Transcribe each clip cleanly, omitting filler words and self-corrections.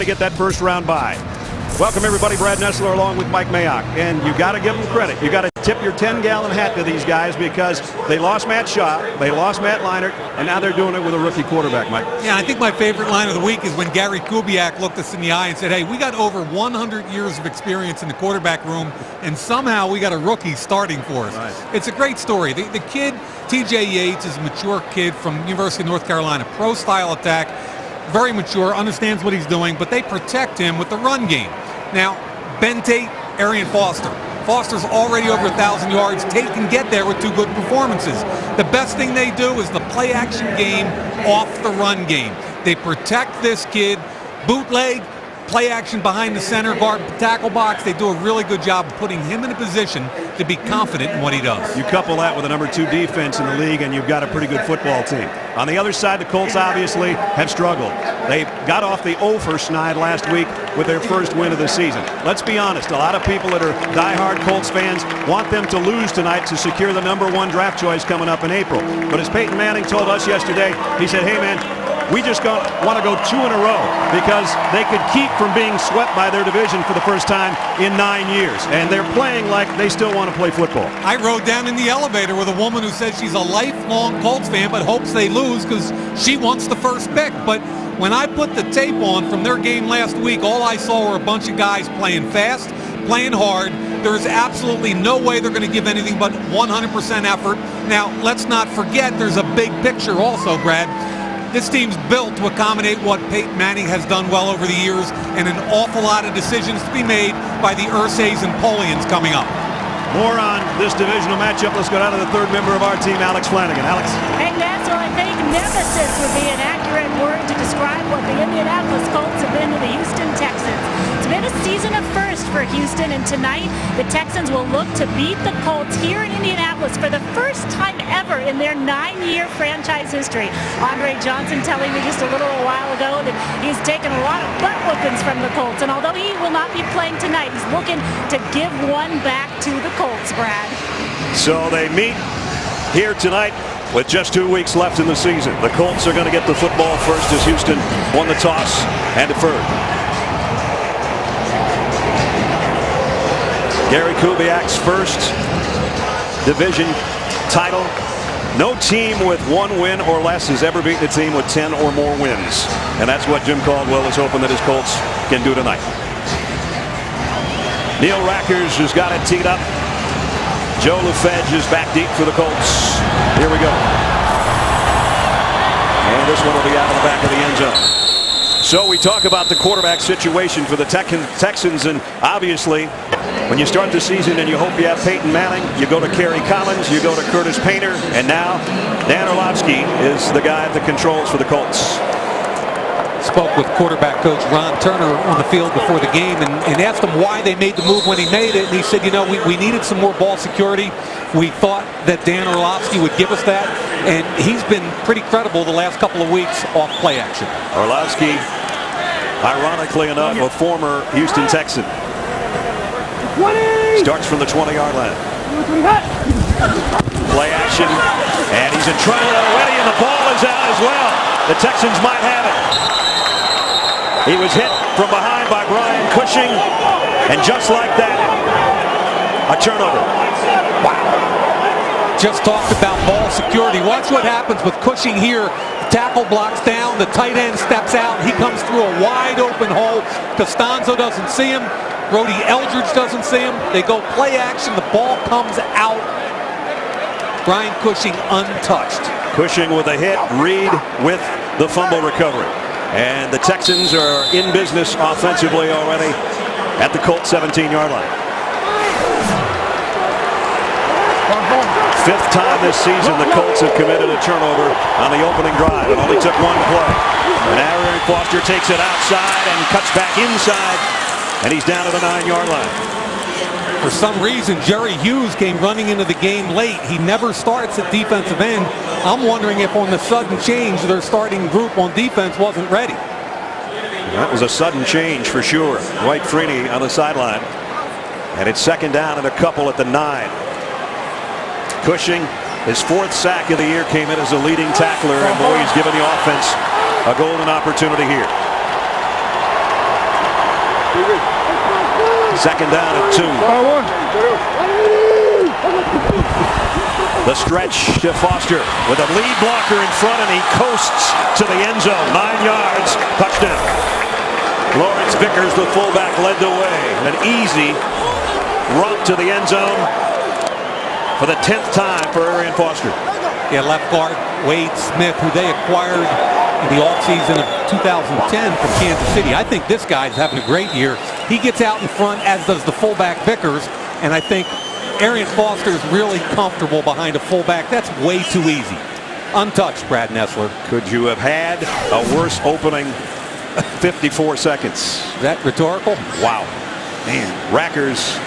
to get that first round bye. Welcome everybody, Brad Nessler along with Mike Mayock. And you got to give them credit. You got to tip your 10-gallon hat to these guys because they lost Matt Shaw, they lost Matt Leinart, and now they're doing it with a rookie quarterback, Mike. Yeah, I think my favorite line of the week is when Gary Kubiak looked us in the eye and said, hey, we got over 100 years of experience in the quarterback room, and somehow we got a rookie starting for us. Right. It's a great story. The kid, TJ Yates, is a mature kid from University of North Carolina, pro-style attack, very mature, understands what he's doing, but they protect him with the run game. Now, Ben Tate, Arian Foster. Foster's already over 1,000 yards. Tate can get there with 2 good performances. The best thing they do is the play-action game off the run game. They protect this kid, bootleg, play action behind the center guard tackle box. They do a really good job of putting him in a position to be confident in what he does. You couple that with a number 2 defense in the league and you've got a pretty good football team. On the other side, the Colts obviously have struggled. They got off the over snide last week with their first win of the season. Let's be honest, a lot of people that are diehard Colts fans want them to lose tonight to secure the number 1 draft choice coming up in April. But as Peyton Manning told us yesterday, he said, hey man, we just want to go 2 in a row because they could keep from being swept by their division for the first time in 9 years. And they're playing like they still want to play football. I rode down in the elevator with a woman who says she's a lifelong Colts fan but hopes they lose because she wants the first pick. But when I put the tape on from their game last week, all I saw were a bunch of guys playing fast, playing hard. There's absolutely no way they're going to give anything but 100% effort. Now, let's not forget there's a big picture also, Brad. This team's built to accommodate what Peyton Manning has done well over the years and an awful lot of decisions to be made by the Ursays and Polians coming up. More on this divisional matchup. Let's go down to the 3rd member of our team, Alex Flanagan. Alex. Hey, Ness, well, I think nemesis would be an accurate word to describe what the Indianapolis Colts have been to the Houston Texans. It's been a season of first for Houston, and tonight the Texans will look to beat the Colts here in Indianapolis for the first time ever in their 9-year franchise history. Andre Johnson telling me just a little while ago that he's taken a lot of butt whoopings from the Colts, and although he will not be playing tonight, he's looking to give one back to the Colts, Brad. So they meet here tonight with just 2 weeks left in the season. The Colts are going to get the football first as Houston won the toss and deferred. Gary Kubiak's first division title. No team with 1 win or less has ever beaten a team with 10 or more wins. And that's what Jim Caldwell is hoping that his Colts can do tonight. Neil Rackers has got it teed up. Joe LaFedge is back deep for the Colts. Here we go. And this one will be out of the back of the end zone. So we talk about the quarterback situation for the Texans, and obviously when you start the season and you hope you have Peyton Manning, you go to Kerry Collins, you go to Curtis Painter, and now Dan Orlovsky is the guy at the controls for the Colts. Spoke with quarterback coach Ron Turner on the field before the game and asked him why they made the move when he made it. And he said, you know, we needed some more ball security. We thought that Dan Orlovsky would give us that. And he's been pretty credible the last couple of weeks off play action. Orlovsky, ironically enough, a former Houston Texan. 20. Starts from the 20-yard line. Play action. And he's in trouble already, and the ball is out as well. The Texans might have it. He was hit from behind by Brian Cushing, and just like that, a turnover. Wow. Just talked about ball security. Watch what happens with Cushing here. Tackle blocks down, the tight end steps out, he comes through a wide open hole. Costanzo doesn't see him. Brody Eldridge doesn't see him. They go play action, the ball comes out. Brian Cushing untouched. Cushing with a hit, Reed with the fumble recovery. And the Texans are in business offensively already at the Colts 17-yard line. 5th time this season the Colts have committed a turnover on the opening drive. It only took 1 play. And now Arian Foster takes it outside and cuts back inside, and he's down to the 9-yard line. For some reason, Jerry Hughes came running into the game late. He never starts at defensive end. I'm wondering if on the sudden change, their starting group on defense wasn't ready. That was a sudden change for sure. Dwight Freeney on the sideline. And it's 2nd down and a couple at the 9. Cushing, his 4th sack of the year, came in as a leading tackler. And boy, he's given the offense a golden opportunity here. Second down and 2. The stretch to Foster with a lead blocker in front, and he coasts to the end zone. 9 yards, touchdown. Lawrence Vickers, the fullback, led the way. An easy romp to the end zone for the 10th time for Arian Foster. Yeah, left guard Wade Smith, who they acquired in the offseason of 2010 from Kansas City. I think this guy's having a great year. He gets out in front, as does the fullback Vickers, and I think Arian Foster is really comfortable behind a fullback. That's way too easy. Untouched, Brad Nessler. Could you have had a worse opening 54 seconds? Is that rhetorical? Wow. Man, Rackers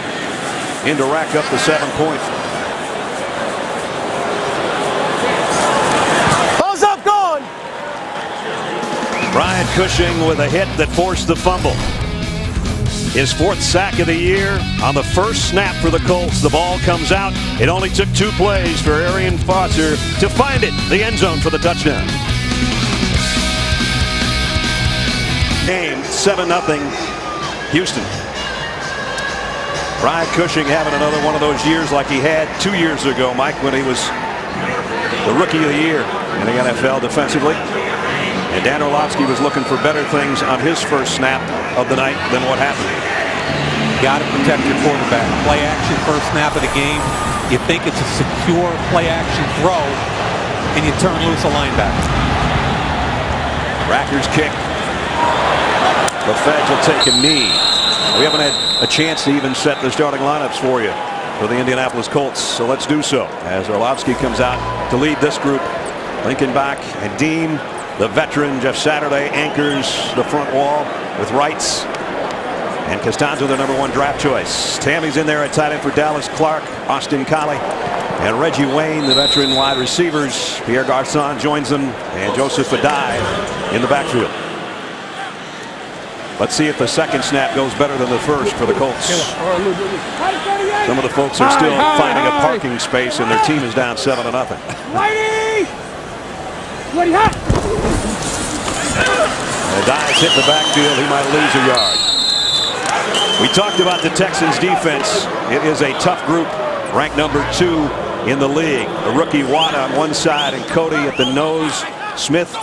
in to rack up the 7 points. How's up, gone? Brian Cushing with a hit that forced the fumble. His 4th sack of the year on the first snap for the Colts. The ball comes out. It only took 2 plays for Arian Foster to find it, the end zone for the touchdown. Game 7-0 Houston. Brian Cushing having another one of those years like he had 2 years ago, Mike, when he was the rookie of the year in the NFL defensively. And Dan Orlovsky was looking for better things on his first snap of the night than what happened. Got to protect your quarterback. Play action first snap of the game. You think it's a secure play action throw, and you turn loose a linebacker. Rackers kick. The Feds will take a knee. We haven't had a chance to even set the starting lineups for you for the Indianapolis Colts, so let's do so as Orlovsky comes out to lead this group. Lincoln back, and Dean, the veteran Jeff Saturday, anchors the front wall with Wrights. And Costanzo, the #1 draft choice. Tammy's in there at tight end for Dallas Clark, Austin Collie, and Reggie Wayne, the veteran wide receivers. Pierre Garçon joins them, and Joseph Adai in the backfield. Let's see if the second snap goes better than the first for the Colts. Some of the folks are still finding a parking space, and their team is down 7-0. Adai's hit the backfield. He might lose a yard. We talked about the Texans defense. It is a tough group, ranked #2 in the league. The rookie Watt on one side and Cody at the nose. Smith,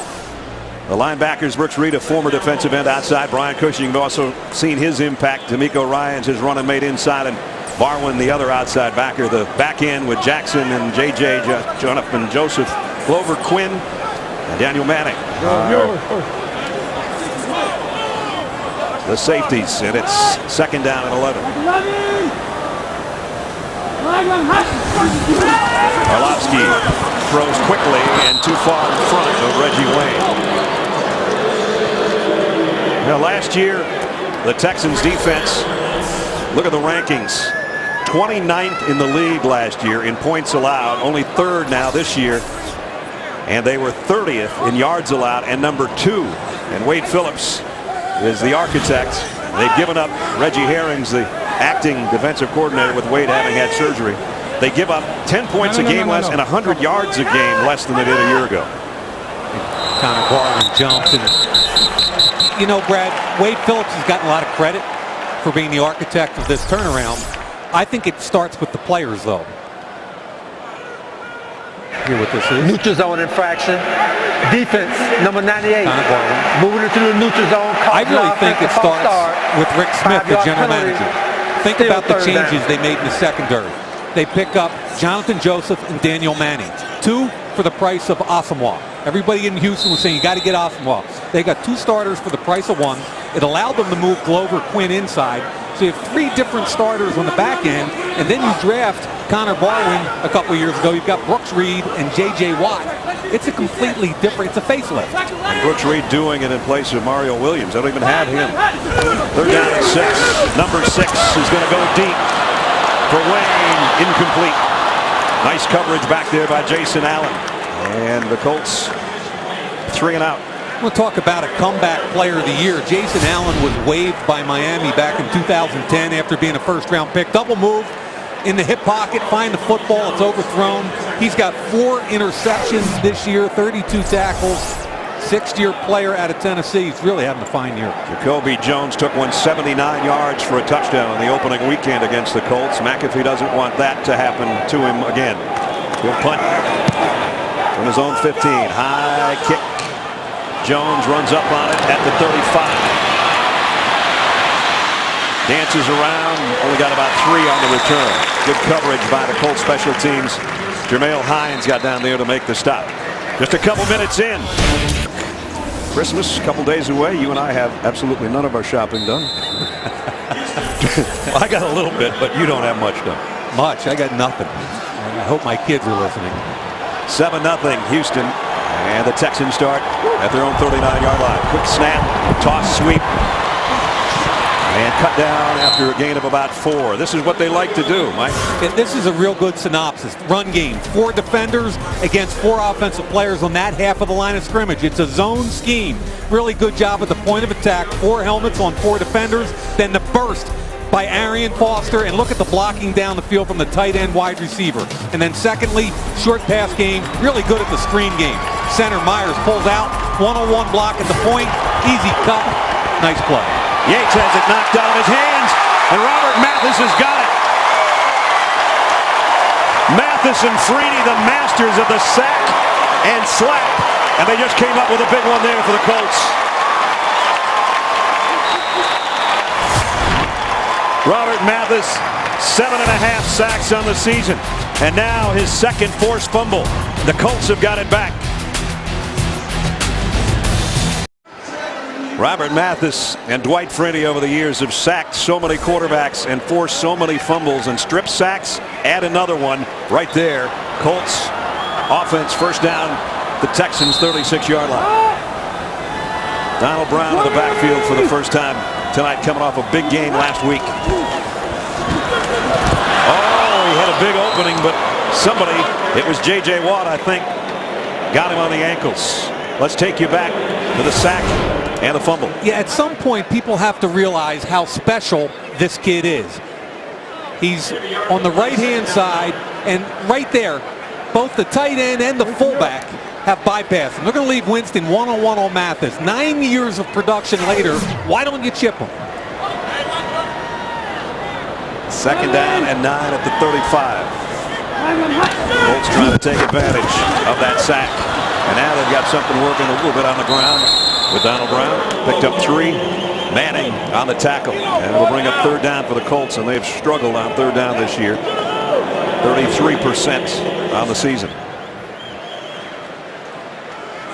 the linebackers, Brooks Reed, a former defensive end outside. Brian Cushing, you've also seen his impact. D'Amico Ryans, his running mate inside, and Barwin, the other outside backer. The back end with Jackson and J.J. Jonathan Joseph, Glover Quinn, and Daniel Manning. The safeties, and it's second down and 11. Orlovsky throws quickly and too far in front of Reggie Wayne. Now, last year, the Texans defense, look at the rankings. 29th in the league last year in points allowed, only 3rd now this year. And they were 30th in yards allowed and #2. And Wade Phillips is the architect. They've given up Reggie Herrings, the acting defensive coordinator, with Wade having had surgery. They give up 10 points a game less and 100 yards a game less than they did a year ago. Connor Barwin jumped, and you know, Brad, Wade Phillips has gotten a lot of credit for being the architect of this turnaround. I think it starts with the players, though. Hear what this is. Neutral zone infraction. Defense, number 98. Moving into the neutral zone. I really think it starts with Rick Smith, the general manager. Think about the changes they made in the secondary. They pick up Jonathan Joseph and Daniel Manning. 2 for the price of Asamoah. Everybody in Houston was saying, you got to get Asamoah. They got 2 starters for the price of 1. It allowed them to move Glover Quinn inside. So you have 3 different starters on the back end, and then you draft Connor Barwin a couple years ago. You've got Brooks Reed and J.J. Watt. It's a completely different, it's a facelift. And Brooks Reed doing it in place of Mario Williams. They don't even have him. 3rd down and 6. Number 6 is going to go deep for Wayne. Incomplete. Nice coverage back there by Jason Allen. And the Colts 3 and out. We'll talk about a comeback player of the year. Jason Allen was waived by Miami back in 2010 after being a first-round pick. Double move in the hip pocket, find the football, it's overthrown. He's got 4 interceptions this year, 32 tackles, sixth-year player out of Tennessee. He's really having a fine year. Jacoby Jones took 179 yards for a touchdown in the opening weekend against the Colts. McAfee doesn't want that to happen to him again. He'll punt from his own 15. High kick. Jones runs up on it at the 35. Dances around. Only got about 3 on the return. Good coverage by the Colts special teams. Jermail Hines got down there to make the stop. Just a couple minutes in. Christmas, a couple days away. You and I have absolutely none of our shopping done. Well, I got a little bit, but you don't have much done. Much. I got nothing. I hope my kids are listening. 7-0 Houston. And the Texans start at their own 39-yard line. Quick snap, toss, sweep. And cut down after a gain of about 4. This is what they like to do, Mike. And this is a real good synopsis. Run game. 4 defenders against 4 offensive players on that half of the line of scrimmage. It's a zone scheme. Really good job at the point of attack. 4 helmets on 4 defenders. Then the burst by Arian Foster. And look at the blocking down the field from the tight end wide receiver. And then secondly, short pass game. Really good at the screen game. Center Myers pulls out. 1-on-1 block at the point. Easy cut. Nice play. Yates has it knocked out of his hands, and Robert Mathis has got it. Mathis and Freeney, the masters of the sack and slap, and they just came up with a big one there for the Colts. Robert Mathis, 7.5 sacks on the season, and now his second forced fumble. The Colts have got it back. Robert Mathis and Dwight Freeney over the years have sacked so many quarterbacks and forced so many fumbles and strip sacks. Add another one right there. Colts offense first down, the Texans 36-yard line. Donald Brown in the backfield for the first time tonight, coming off a big game last week. Oh, he had a big opening, but somebody, it was J.J. Watt, I think, got him on the ankles. Let's take you back to the sack and the fumble. Yeah, at some point people have to realize how special this kid is. He's on the right-hand side, and right there, both the tight end and the fullback have bypassed him. They're going to leave Winston one-on-one on Mathis. 9 years of production later, why don't you chip him? Second down and 9 at the 35. Colts trying to take advantage of that sack. And now they've got something working a little bit on the ground with Donald Brown. Picked up 3. Manning on the tackle. And it'll bring up third down for the Colts, and they've struggled on third down this year. 33% on the season.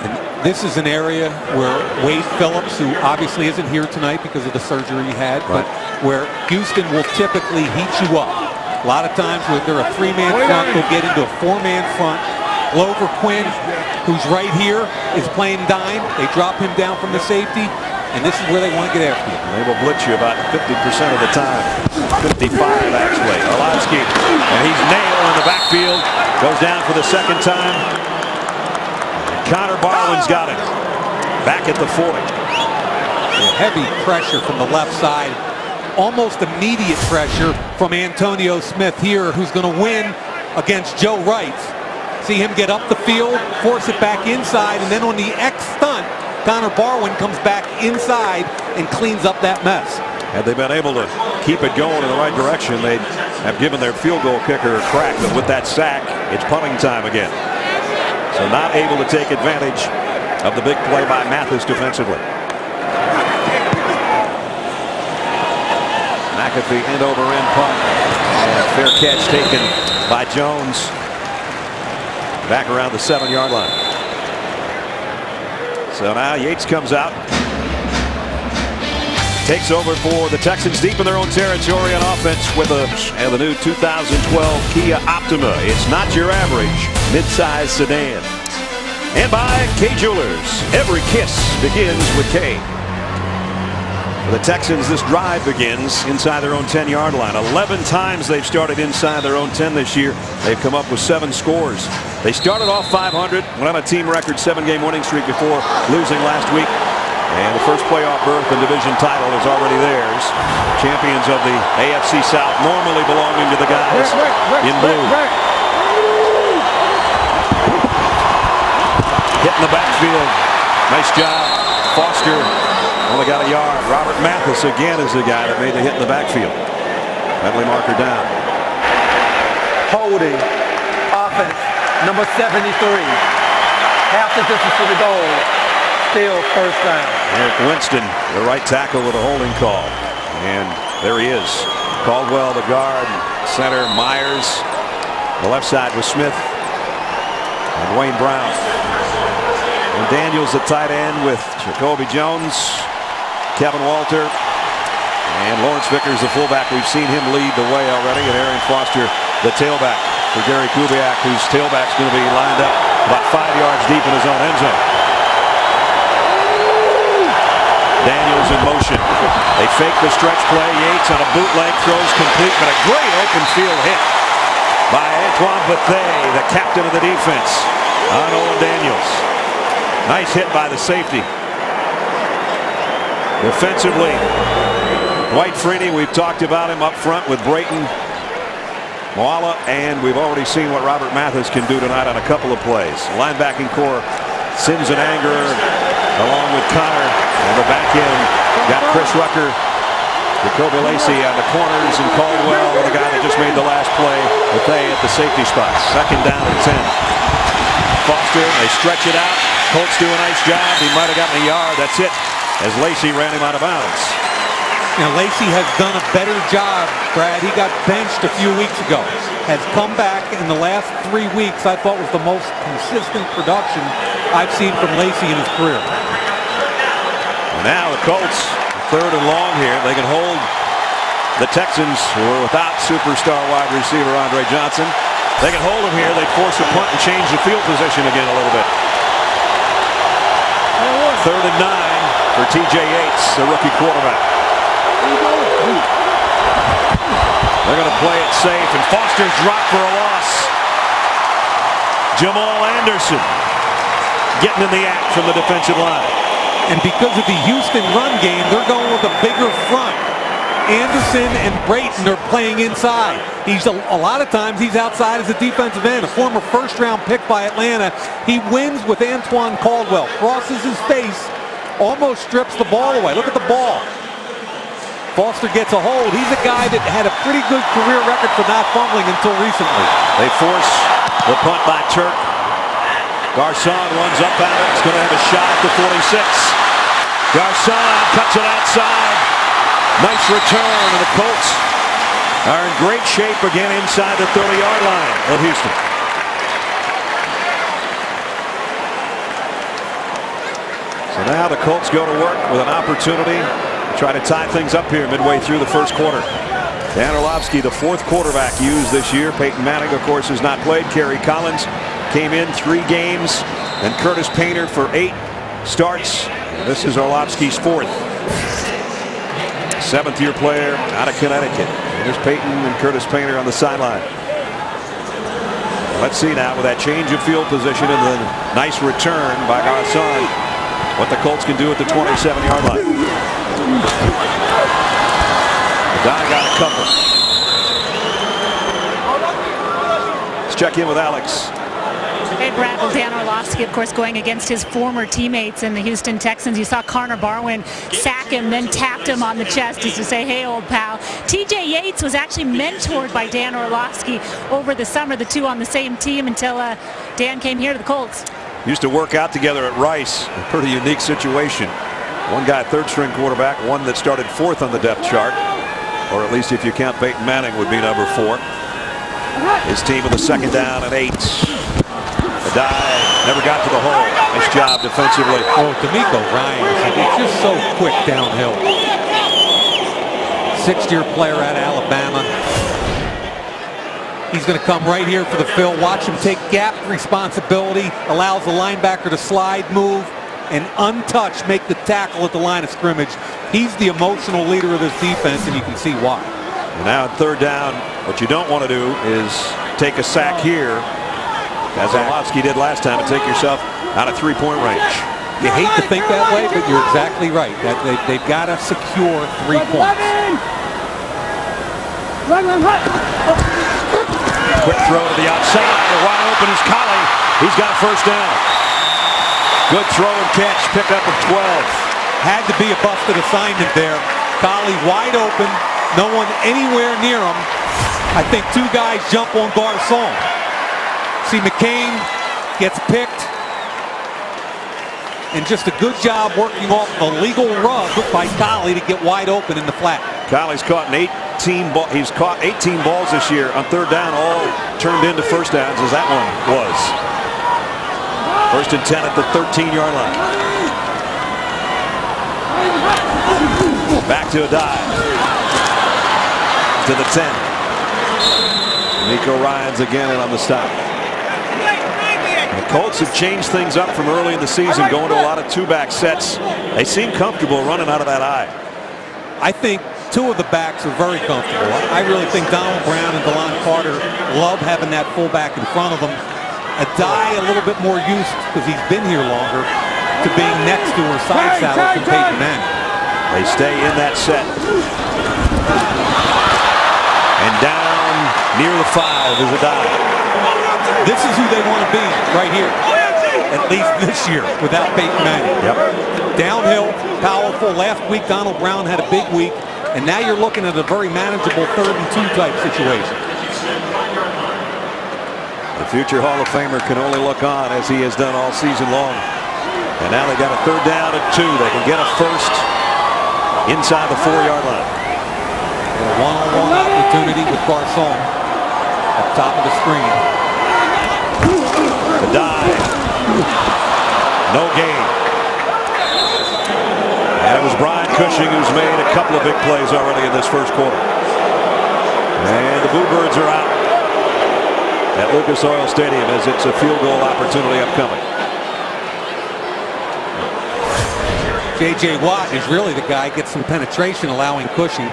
And this is an area where Wade Phillips, who obviously isn't here tonight because of the surgery he had, but where Houston will typically heat you up. A lot of times when they're a 3-man front, they'll get into a 4-man front. Glover Quinn, who's right here, is playing dime. They drop him down from the safety, and this is where they want to get after you. They will blitz you about 50% of the time. 55 actually. Orlovsky, and he's nailed in the backfield. Goes down for the second time. Connor Barwin's got it. Back at the 40. Heavy pressure from the left side. Almost immediate pressure from Antonio Smith here, who's going to win against Joe Wright. See him get up the field, force it back inside, and then on the X stunt, Connor Barwin comes back inside and cleans up that mess. Had they been able to keep it going in the right direction, they'd have given their field goal kicker a crack. But with that sack, it's punting time again. So not able to take advantage of the big play by Mathis defensively. McAfee end over end punt. And fair catch taken by Jones. Back around the 7-yard line. So now Yates comes out. Takes over for the Texans deep in their own territory on offense with the new 2012 Kia Optima. It's not your average mid-size sedan. And by K Jewelers. Every kiss begins with K. For the Texans, this drive begins inside their own 10-yard line. 11 times they've started inside their own 10 this year. They've come up with 7 scores. They started off 500, went on a team record 7-game winning streak before losing last week. And the first playoff berth and division title is already theirs. Champions of the AFC South, normally belonging to the guys in blue. Hitting the backfield. Nice job. Foster only got a yard. Robert Mathis again is the guy that made the hit in the backfield. Penalty marker down. Holding. Offense. Number 73. Half the distance to the goal. Still first down. Eric Winston, the right tackle, with a holding call. And there he is. Caldwell, the guard. Center, Myers. The left side was Smith. And Wayne Brown. And Daniels, the tight end, with Jacoby Jones, Kevin Walter, and Lawrence Vickers, the fullback. We've seen him lead the way already. And Aaron Foster, the tailback, for Gary Kubiak, whose tailback's going to be lined up about 5 yards deep in his own end zone. Daniels in motion. They fake the stretch play. Yates on a bootleg, throws complete, but a great open field hit by Antoine Bethea, the captain of the defense, on Owen Daniels. Nice hit by the safety. Defensively, Dwight Freeney, we've talked about him up front with Brayton, Moala, and we've already seen what Robert Mathis can do tonight on a couple of plays. Linebacking core, Sims and Anger, along with Connor. And the back end got Chris Rucker, Jacoby Lacey on the corners, and Caldwell, the guy that just made the last play, Bethea at the safety spot. Second down and 10. Foster, they stretch it out. Colts do a nice job. He might have gotten a yard. That's it, as Lacey ran him out of bounds. Now, Lacey has done a better job, Brad. He got benched a few weeks ago. Has come back in the last 3 weeks. I thought was the most consistent production I've seen from Lacey in his career. And now the Colts, third and long here. They can hold the Texans, who are without superstar wide receiver Andre Johnson. They can hold him here. They'd force a punt and change the field position again a little bit. Third and 9 for T.J. Yates, the rookie quarterback. They're going to play it safe, and Foster's dropped for a loss. Jamal Anderson getting in the act from the defensive line. And because of the Houston run game, they're going with a bigger front. Anderson and Brayton are playing inside. He's a lot of times he's outside as a defensive end, a former first-round pick by Atlanta. He wins with Antoine Caldwell, crosses his face, almost strips the ball away. Look at the ball. Foster gets a hold. He's a guy that had a pretty good career record for not fumbling until recently. They force the punt by Turk. Garcon runs up at it. It's going to have a shot at the 46. Garcon cuts it outside. Nice return, and the Colts are in great shape again inside the 30-yard line of Houston. So now the Colts go to work with an opportunity to try to tie things up here midway through the first quarter. Dan Orlovsky, the fourth quarterback used this year. Peyton Manning, of course, has not played. Kerry Collins came in 3 games, and Curtis Painter for 8 starts. This is Orlovsky's 4th. 7th-year player out of Connecticut. Here's Peyton and Curtis Painter on the sideline. Let's see now with that change of field position and the nice return by Garcon, what the Colts can do at the 27-yard line. Madonna got a couple. Let's check in with Alex. Hey, Brad. Well, Dan Orlovsky, of course, going against his former teammates in the Houston Texans. You saw Connor Barwin sack him, then tapped him on the chest just to say, hey, old pal. T.J. Yates was actually mentored by Dan Orlovsky over the summer, the two on the same team until Dan came here to the Colts. Used to work out together at Rice. A pretty unique situation. One guy, third-string quarterback, one that started 4th on the depth chart, or at least if you count Peyton Manning would be number 4. His team with a 2nd down and 8. The dive never got to the hole. Nice job defensively. Oh, D'Amico Ryan, he's just so quick downhill. 6th-year player out of Alabama. He's going to come right here for the fill. Watch him take gap responsibility, allows the linebacker to slide, move, and untouched make the tackle at the line of scrimmage. He's the emotional leader of this defense, and you can see why. And now at 3rd down, what you don't want to do is take a sack here, as Orlovsky did last time, and take yourself out of 3-point range. You hate to think that way, but you're exactly right. That they've got to secure 3 points. Quick throw to the outside. Wide open is Collie. He's got 1st down. Good throw and catch. Pickup of 12. Had to be a busted assignment there. Collie wide open. No one anywhere near him. I think two guys jump on Garcon. See, McCain gets picked. And just a good job working off a legal rug by Collie to get wide open in the flat. Collie's caught he's caught 18 balls this year on third down, all turned into first downs, as that one was. First and 10 at the 13-yard line. Back to a dive. To the 10. Nico Ryans again in on the stop. The Colts have changed things up from early in the season, going to a lot of two-back sets. They seem comfortable running out of that eye. I think two of the backs are very comfortable. I really think Donald Brown and DeLon Carter love having that fullback in front of them. Addae a little bit more used, because he's been here longer, to being next to or side saddle from Peyton Manning. They stay in that set. And down near the 5 is Addae. This is who they want to be right here, at least this year, without Peyton Manning. Yep. Downhill, powerful. Last week, Donald Brown had a big week, and now you're looking at a very manageable 3rd and 2 type situation. The future Hall of Famer can only look on, as he has done all season long. And now they got a 3rd down and 2. They can get a first inside the 4-yard line. And a one-on-one opportunity with Garcon up top of the screen. The dive. No gain. And it was Brian Cushing who's made a couple of big plays already in this first quarter. And the Bluebirds are out at Lucas Oil Stadium as it's a field goal opportunity upcoming. J.J. Watt is really the guy, gets some penetration, allowing Cushing.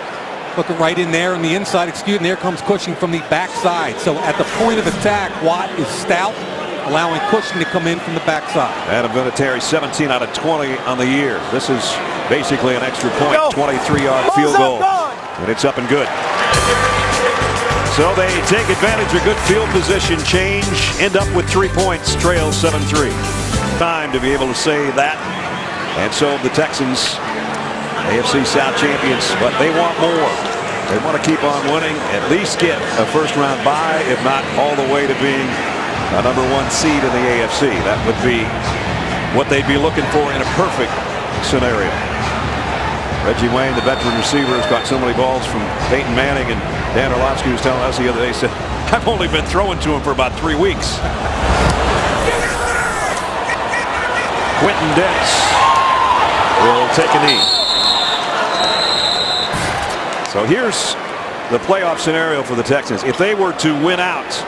Looking right in there on the inside, and there comes Cushing from the backside. So at the point of attack, Watt is stout, allowing Cushing to come in from the backside. Adam Vinatieri, 17 out of 20 on the year. This is basically an extra point, 23-yard field goal. And it's up and good. So they take advantage of good field position change, end up with 3 points, trail 7-3. Time to be able to say that. And so the Texans, AFC South champions, but they want more. They want to keep on winning, at least get a first-round bye, if not all the way to being a #1 seed in the AFC. That would be what they'd be looking for in a perfect scenario. Reggie Wayne, the veteran receiver, has caught so many balls from Peyton Manning, and Dan Orlovsky was telling us the other day, said, I've only been throwing to him for about 3 weeks. Quentin Dennis will take a knee. So here's the playoff scenario for the Texans. If they were to win out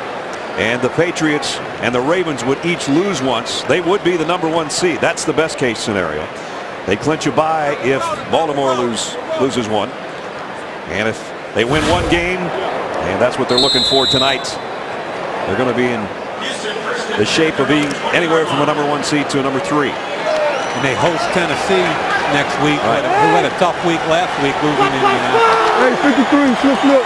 and the Patriots and the Ravens would each lose once, they would be the #1 seed. That's the best case scenario. They clinch a bye if Baltimore loses one. And if they win one game, and that's what they're looking for tonight, they're going to be in the shape of being anywhere from a #1 seed to a #3. And they host Tennessee next week, right, who had a tough week last week losing in Indianapolis. Hey, 53, flip.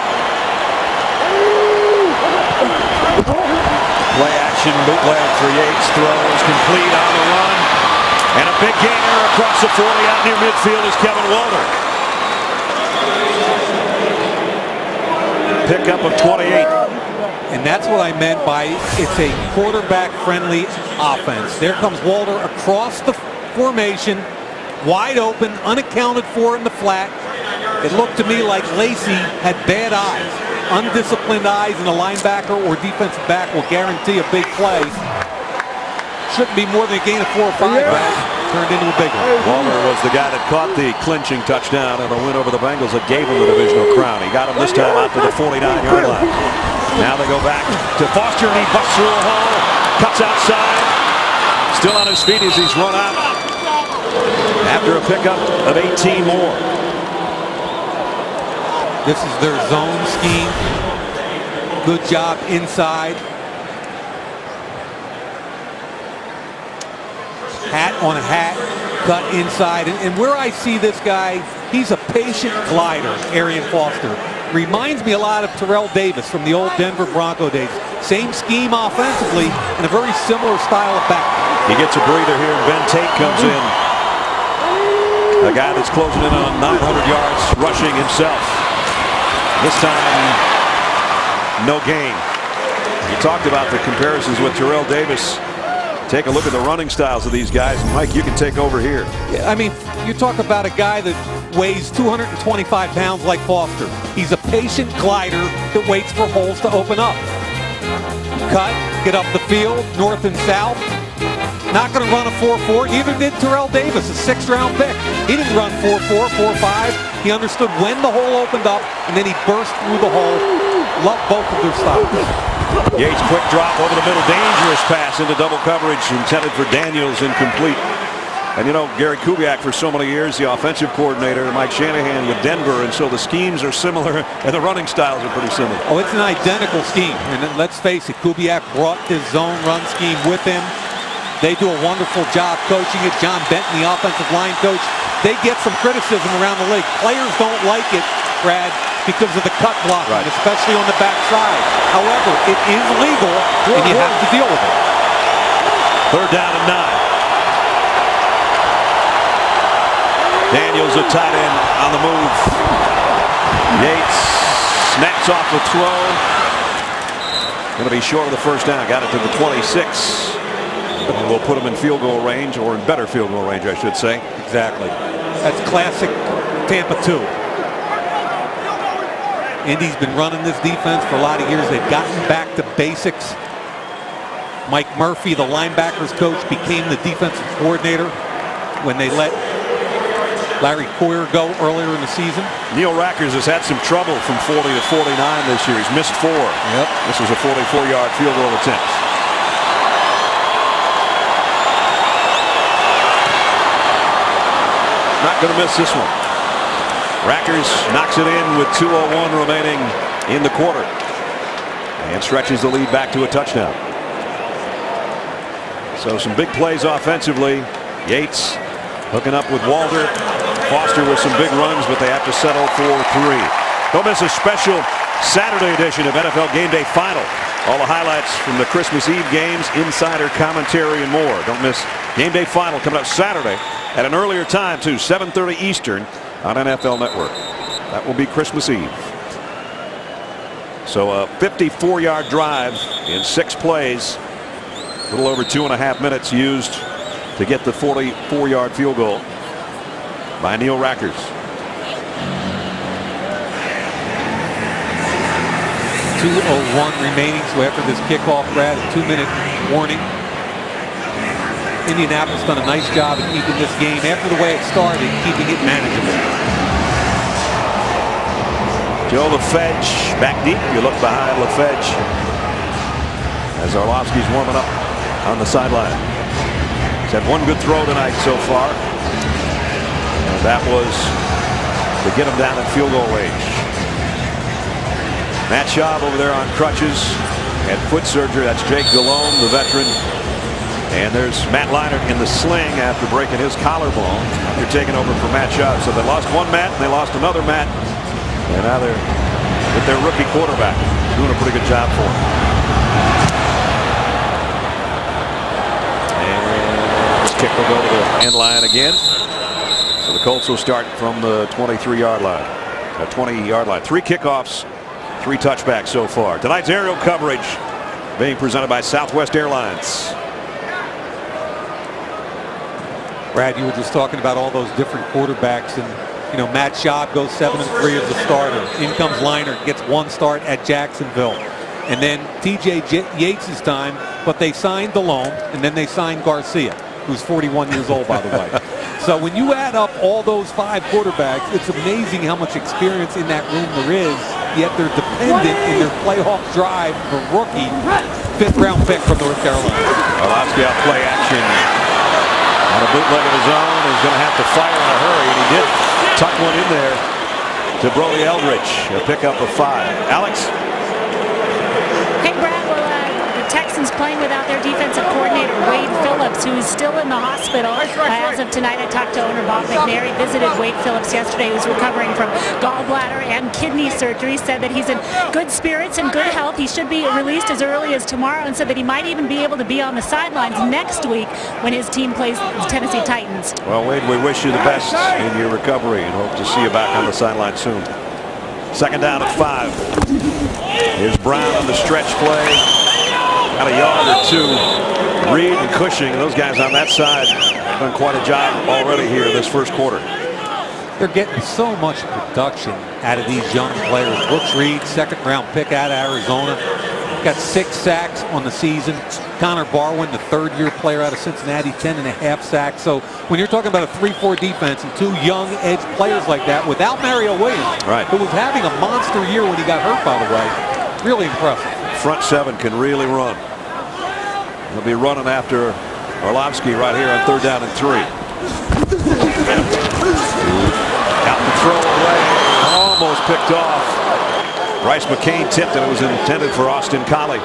Play action bootleg for Yates, throws complete on the run. And a big gainer across the 40 out near midfield is Kevin Walter. Pickup of 28. And that's what I meant by it's a quarterback-friendly offense. There comes Walter across the formation, wide open, unaccounted for in the flat. It looked to me like Lacey had bad eyes. Undisciplined eyes, and a linebacker or defensive back will guarantee a big play. Shouldn't be more than a gain of 4 or 5. Turned into a big one. Walter was the guy that caught the clinching touchdown and the win over the Bengals that gave him the divisional crown. He got him this time out to the 49-yard line. Now they go back to Foster, and he busts through a hole, cuts outside, still on his feet as he's run out after a pickup of 18 more. This is their zone scheme. Good job inside. Hat on a hat, cut inside. And where I see this guy, he's a patient glider, Arian Foster. Reminds me a lot of Terrell Davis from the old Denver Bronco days. Same scheme offensively and a very similar style of back. He gets a breather here, and Ben Tate comes in. A guy that's closing in on 900 yards rushing himself. This time, no gain. You talked about the comparisons with Terrell Davis. Take a look at the running styles of these guys. Mike, you can take over here. Yeah, I mean, you talk about a guy that weighs 225 pounds like Foster. He's a patient glider that waits for holes to open up. Cut, get up the field, north and south. Not going to run a 4.4. Neither did Terrell Davis, a 6th-round pick. He didn't run 4.4, 4.5. He understood when the hole opened up, and then he burst through the hole. Loved both of their styles. Yates, quick drop over the middle, dangerous pass into double coverage, intended for Daniels, incomplete. And you know, Gary Kubiak for so many years, the offensive coordinator, Mike Shanahan with Denver, and so the schemes are similar and the running styles are pretty similar. Oh, it's an identical scheme. And let's face it, Kubiak brought his zone run scheme with him. They do a wonderful job coaching it. John Benton, the offensive line coach, they get some criticism around the league. Players don't like it, Brad, because of the cut blocking, right, especially on the backside. However, it is legal, and you have to deal with it. 3rd down and 9. Daniels, a tight end on the move. Yates snaps off the throw. Going to be short of the 1st down. Got it to the 26. And we'll put him in field goal range, or in better field goal range, I should say. Exactly. That's classic Tampa 2. Indy's been running this defense for a lot of years. They've gotten back to basics. Mike Murphy, the linebackers coach, became the defensive coordinator when they let Larry Coyer go earlier in the season. Neil Rackers has had some trouble from 40 to 49 this year. He's missed 4. Yep. This was a 44-yard field goal attempt. Not going to miss this one. Rackers knocks it in with 2:01 remaining in the quarter and stretches the lead back to a touchdown. So some big plays offensively. Yates hooking up with Walter. Foster with some big runs, but they have to settle for 3. Don't miss a special Saturday edition of NFL Game Day Final. All the highlights from the Christmas Eve games, insider commentary, and more. Don't miss Game Day Final coming up Saturday at an earlier time, too, 7:30 Eastern on NFL Network. That will be Christmas Eve. So a 54-yard drive in 6 plays. A little over 2.5 minutes used to get the 44-yard field goal by Neil Rackers. 2:01 remaining, so after this kickoff, Brad, a 2-minute warning. Indianapolis done a nice job of keeping this game, after the way it started, keeping it manageable. Joe LaFedge back deep. You look behind LaFedge as Orlovsky's warming up on the sideline. He's had 1 good throw tonight so far, and that was to get him down in field goal range. Matt Schaub over there on crutches, had foot surgery. That's Jake Delhomme, the veteran. And there's Matt Leinart in the sling after breaking his collarbone. They're taking over for Matt Schaub. So they lost one Matt, and they lost another Matt. And now they're with their rookie quarterback, doing a pretty good job for him. And this kick will go to the end line again. So the Colts will start from the 23-yard line. 20-yard line. 3 kickoffs, 3 touchbacks so far. Tonight's aerial coverage being presented by Southwest Airlines. Brad, you were just talking about all those different quarterbacks, and you know, Matt Schaub goes 7-3 as a starter. In comes Leinart, gets 1 start at Jacksonville. And then TJ Yates' time, but they signed Delhomme, and then they signed Garcia, who's 41 years old, by the way. So when you add up all those 5 quarterbacks, it's amazing how much experience in that room there is, yet they're dependent in their playoff drive for rookie 5th-round pick from North Carolina. Orlovsky out play action on a bootleg of his own. He's going to have to fire in a hurry, and he did tuck one in there to Brody Eldridge, a pickup of 5. Alex? Hey, Brad, well, the Texans Texans playing without their defensive coordinator, Wade Phillips, who is still in the hospital. As of tonight, I talked to owner Bob McNary, visited Wade Phillips yesterday, who's recovering from gallbladder and kidney surgery, said that he's in good spirits and good health. He should be released as early as tomorrow, and said that he might even be able to be on the sidelines next week when his team plays the Tennessee Titans. Well, Wade, we wish you the best in your recovery and hope to see you back on the sideline soon. Second down at 5. Here's Brown on the stretch play. Got a yard or two. Reed and Cushing, those guys on that side, have done quite a job already here this first quarter. They're getting so much production out of these young players. Brooks Reed, second-round pick out of Arizona. Got 6 sacks on the season. Connor Barwin, the third-year player out of Cincinnati, 10.5 sacks. So when you're talking about a 3-4 defense and 2 young edge players like that, without Mario Williams, who was having a monster year when he got hurt, by the way, really impressive. Front 7 can really run. He'll be running after Orlovsky right here on 3rd down and 3. Got the throw away, almost picked off. Bryce McCain tipped and it was intended for Austin Collie.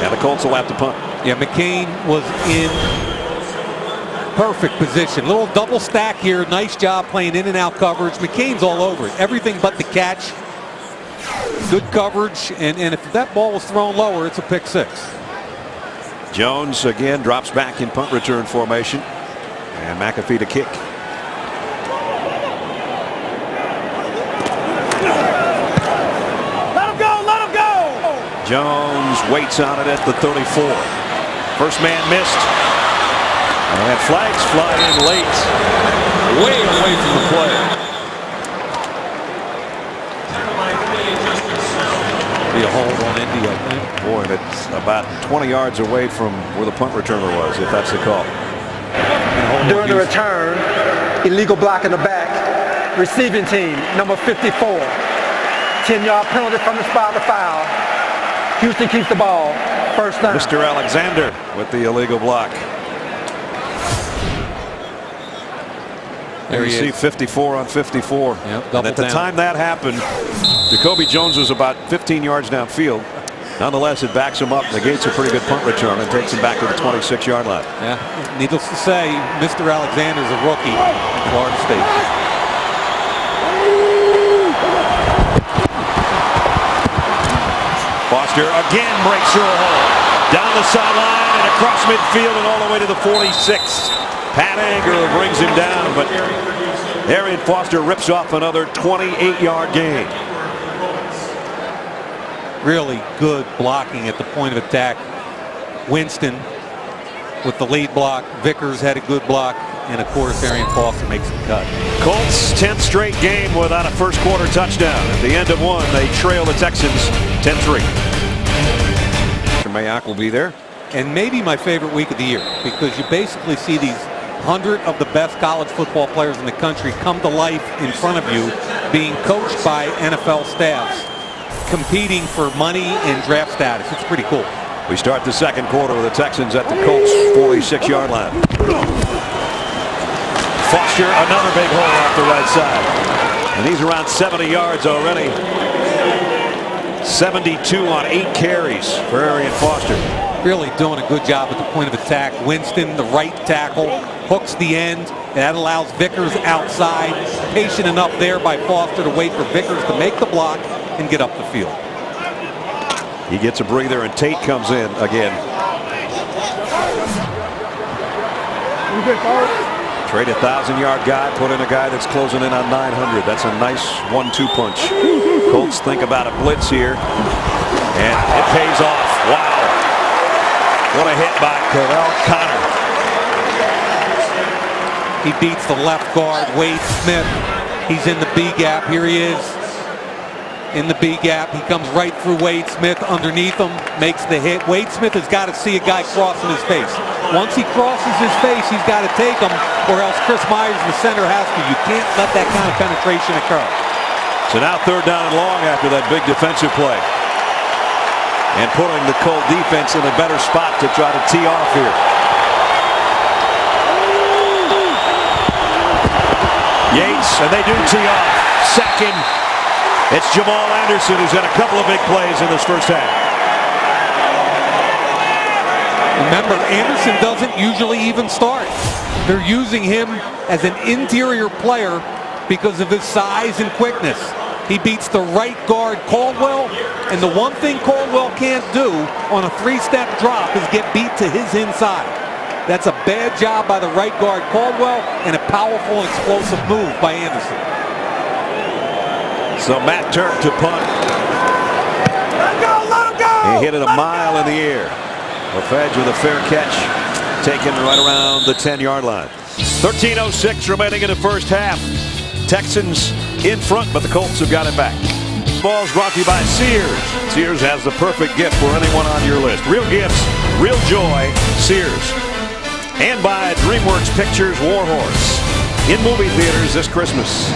And the Colts will have to punt. Yeah, McCain was in perfect position. Little double stack here. Nice job playing in and out coverage. McCain's all over it. Everything but the catch. Good coverage. And if that ball was thrown lower, it's a pick 6. Jones again drops back in punt return formation. And McAfee to kick. Jones waits on it at the 34. First man missed. And flags fly in late. Way away from the play. Be a hold on Indy, I think. Boy, and it's about 20 yards away from where the punt returner was, if that's the call. During the return, illegal block in the back. Receiving team, number 54. 10-yard penalty from the spot of the foul. Houston keeps the ball. First down. Mr. Alexander with the illegal block. There you see 54 on 54. Yep, and at the time that happened, Jacoby Jones was about 15 yards downfield. Nonetheless, it backs him up, negates a pretty good punt return, and takes him back to the 26-yard line. Yeah, needless to say, Mr. Alexander's a rookie in Florida State. Foster again breaks through a hole. Down the sideline and across midfield and all the way to the 46. Pat Anger brings him down, but Arian Foster rips off another 28-yard gain. Really good blocking at the point of attack. Winston with the lead block. Vickers had a good block. And of course, Arian Foster makes the cut. Colts 10th straight game without a first quarter touchdown. At the end of one, they trail the Texans 10-3. Mayock will be there. And maybe my favorite week of the year, because you basically see these 100 of the best college football players in the country come to life in front of you, being coached by NFL staffs, competing for money and draft status. It's pretty cool. We start the second quarter with the Texans at the Colts 46-yard line. Foster, another big hole off the right side. And he's around 70 yards already. 72 on 8 carries for Arian Foster. Really doing a good job at the point of attack. Winston, the right tackle, hooks the end. That allows Vickers outside. Patient enough there by Foster to wait for Vickers to make the block and get up the field. He gets a breather and Tate comes in again. Trade a 1,000-yard guy, put in a guy that's closing in on 900. That's a nice 1-2 punch. Colts think about a blitz here, and it pays off. Wow. What a hit by Cordell Connor. He beats the left guard, Wade Smith. He's in the B gap. Here he is in the B gap. He comes right through Wade Smith underneath him, makes the hit. Wade Smith has got to see a guy crossing his face. Once he crosses his face, he's got to take him, or else Chris Myers, the center, has to. You can't let that kind of penetration occur. So now 3rd down and long after that big defensive play. And putting the Colt defense in a better spot to try to tee off here. Yates, and they do tee off. Second. It's Jamal Anderson, who's had a couple of big plays in this first half. Remember, Anderson doesn't usually even start. They're using him as an interior player because of his size and quickness. He beats the right guard, Caldwell, and the one thing Caldwell can't do on a three-step drop is get beat to his inside. That's a bad job by the right guard, Caldwell, and a powerful and explosive move by Anderson. So Matt turned to punt. He hit it a mile in the air. LaFedge with a fair catch, taken right around the 10-yard line. 13:06 remaining in the first half. Texans in front, but the Colts have got it back. Ball's brought to you by Sears. Sears has the perfect gift for anyone on your list. Real gifts, real joy, Sears. And by DreamWorks Pictures Warhorse. In movie theaters this Christmas.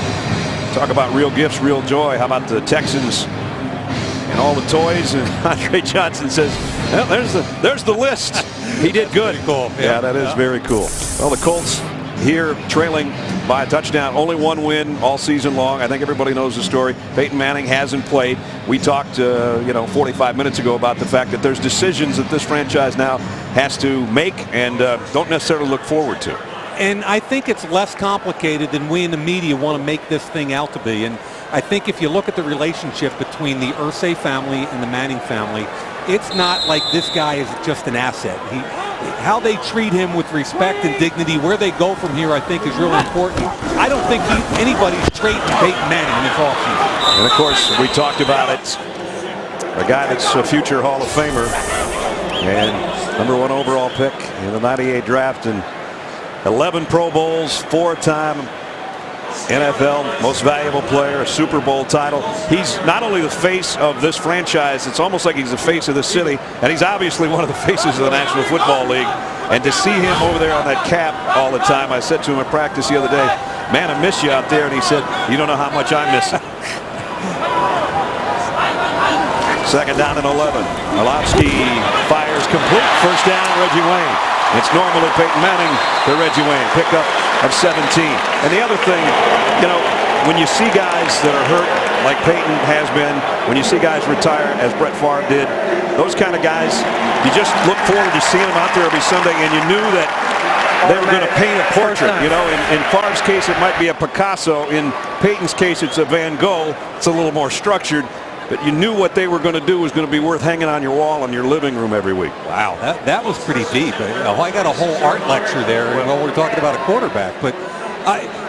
Talk about real gifts, real joy. How about the Texans and all the toys? And Andre Johnson says, well, there's the list. He did good. Cool. Yeah, that is very cool. Well, the Colts here trailing by a touchdown. Only one win all season long. I think everybody knows the story. Peyton Manning hasn't played. We talked 45 minutes ago about the fact that there's decisions that this franchise now has to make and don't necessarily look forward to. And I think it's less complicated than we in the media want to make this thing out to be. And I think if you look at the relationship between the Irsay family and the Manning family, it's not like this guy is just an asset. How they treat him with respect and dignity, where they go from here, I think is really important. I don't think anybody's trading Peyton Manning in this offseason. And of course, we talked about it. A guy that's a future Hall of Famer and #1 overall pick in the '98 draft, and 11 Pro Bowls, 4-time NFL most valuable player, a Super Bowl title. He's not only the face of this franchise, it's almost like he's the face of the city, and he's obviously one of the faces of the National Football League. And to see him over there on that cap all the time, I said to him at practice the other day, man, I miss you out there. And he said, you don't know how much I miss it. Second down and 11. Orlovsky fires complete. First down, Reggie Wayne. It's normally Peyton Manning to Reggie Wayne. Pickup of 17. And the other thing, when you see guys that are hurt, like Peyton has been, when you see guys retire, as Brett Favre did, those kind of guys, you just look forward to seeing them out there every Sunday, and you knew that they were going to paint a portrait. In Favre's case, it might be a Picasso. In Peyton's case, it's a Van Gogh. It's a little more structured. But you knew what they were going to do was going to be worth hanging on your wall in your living room every week. Wow, that was pretty deep. I got a whole art lecture there while we're talking about a quarterback. But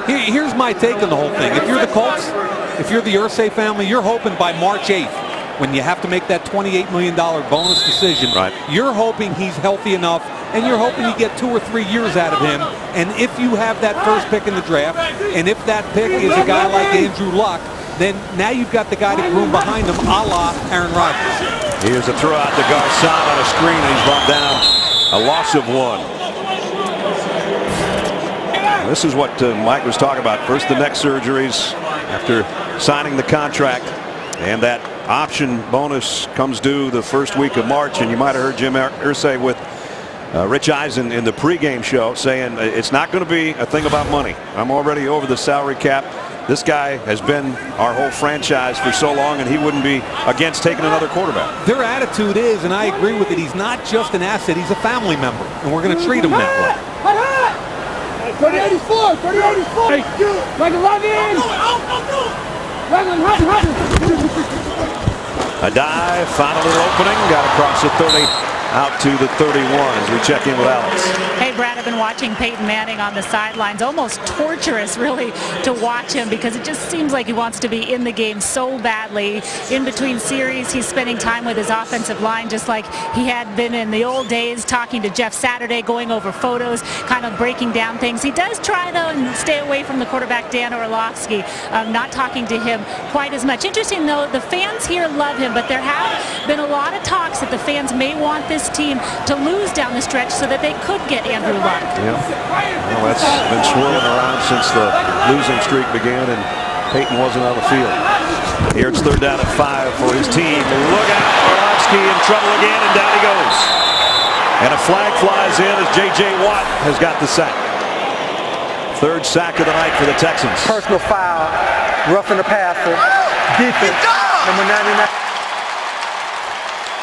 here's my take on the whole thing. If you're the Colts, if you're the Irsay family, you're hoping by March 8th, when you have to make that $28 million bonus decision, right, you're hoping he's healthy enough, and you're hoping you get 2 or 3 years out of him. And if you have that first pick in the draft, and if that pick is a guy like Andrew Luck, then now you've got the guy to groom behind him, a la Aaron Rodgers. Here's a throw out to Garcon on a screen, and he's brought down a loss of 1. This is what Mike was talking about. First the neck surgeries after signing the contract, and that option bonus comes due the first week of March. And you might have heard Jim Irsay with Rich Eisen in the pregame show saying it's not going to be a thing about money. I'm already over the salary cap. This guy has been our whole franchise for so long, and he wouldn't be against taking another quarterback. Their attitude is, and I agree with it, he's not just an asset, he's a family member, and we're going to treat him that way. 3084, 3084. Like 11. A dive, found a little opening, got across the 30, out to the 31 as we check in with Alex. Hey, Brad, I've been watching Peyton Manning on the sidelines. Almost torturous, really, to watch him because it just seems like he wants to be in the game so badly. In between series, he's spending time with his offensive line just like he had been in the old days, talking to Jeff Saturday, going over photos, kind of breaking down things. He does try, though, and stay away from the quarterback, Dan Orlovsky, not talking to him quite as much. Interesting, though, the fans here love him, but there have been a lot of talks that the fans may want this team to lose down the stretch so that they could get Andrew Luck. Yeah. Well, that's been swirling around since the losing streak began and Peyton wasn't on the field. Here it's 3rd down and 5 for his team. Look out, Orlovsky in trouble again, and down he goes. And a flag flies in as J.J. Watt has got the sack. 3rd sack of the night for the Texans. Personal foul, roughing the passer, defense, number 99.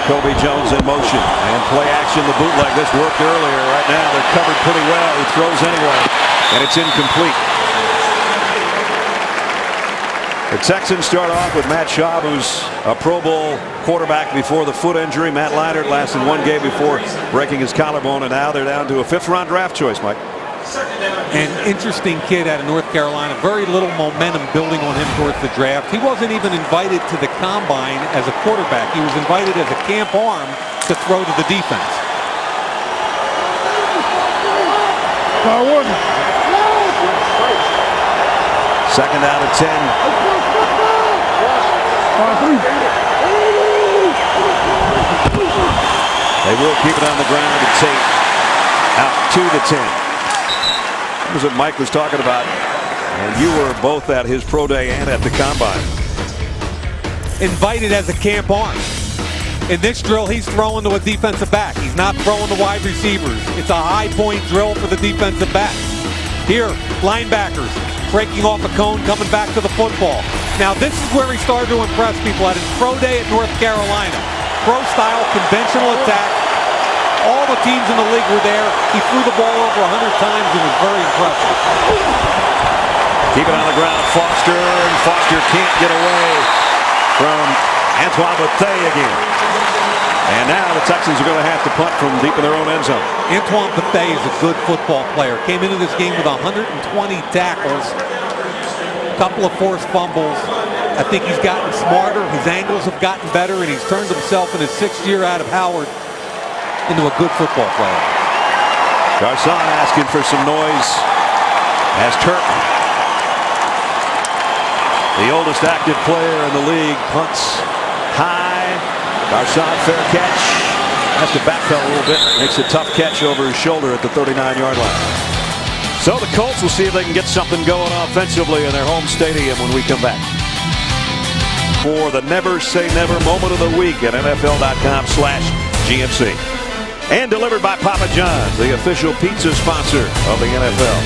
Jacoby Jones in motion and play action. The bootleg. This worked earlier. Right now they're covered pretty well. He throws anyway, and it's incomplete. The Texans start off with Matt Schaub, who's a Pro Bowl quarterback before the foot injury. Matt Leinart lasted one game before breaking his collarbone, and now they're down to a 5th-round draft choice, Mike. An interesting kid out of North Carolina. Very little momentum building on him towards the draft. He wasn't even invited to the combine as a quarterback. He was invited as a camp arm to throw to the defense. Second down and 10. They will keep it on the ground and take out to the 10. That was what Mike was talking about. And you were both at his pro day and at the combine. Invited as a camp arm. In this drill, he's throwing to a defensive back. He's not throwing to wide receivers. It's a high point drill for the defensive back. Here, linebackers breaking off a cone, coming back to the football. Now this is where he started to impress people at his pro day at North Carolina. Pro-style, conventional attack. All the teams in the league were there. He threw the ball over 100 times and was very impressive. Keep it on the ground, Foster, and Foster can't get away from Antoine Bethea again. And now the Texans are going to have to punt from deep in their own end zone. Antoine Bethea is a good football player. Came into this game with 120 tackles, a couple of forced fumbles. I think he's gotten smarter. His angles have gotten better, and he's turned himself in his 6th year out of Howard into a good football player. Garcon asking for some noise as Turk, the oldest active player in the league, punts high. Garcon, fair catch. Has to backpedal a little bit. Makes a tough catch over his shoulder at the 39-yard line. So the Colts will see if they can get something going offensively in their home stadium when we come back. For the Never Say Never moment of the week at NFL.com/GMC. And delivered by Papa John's, the official pizza sponsor of the NFL.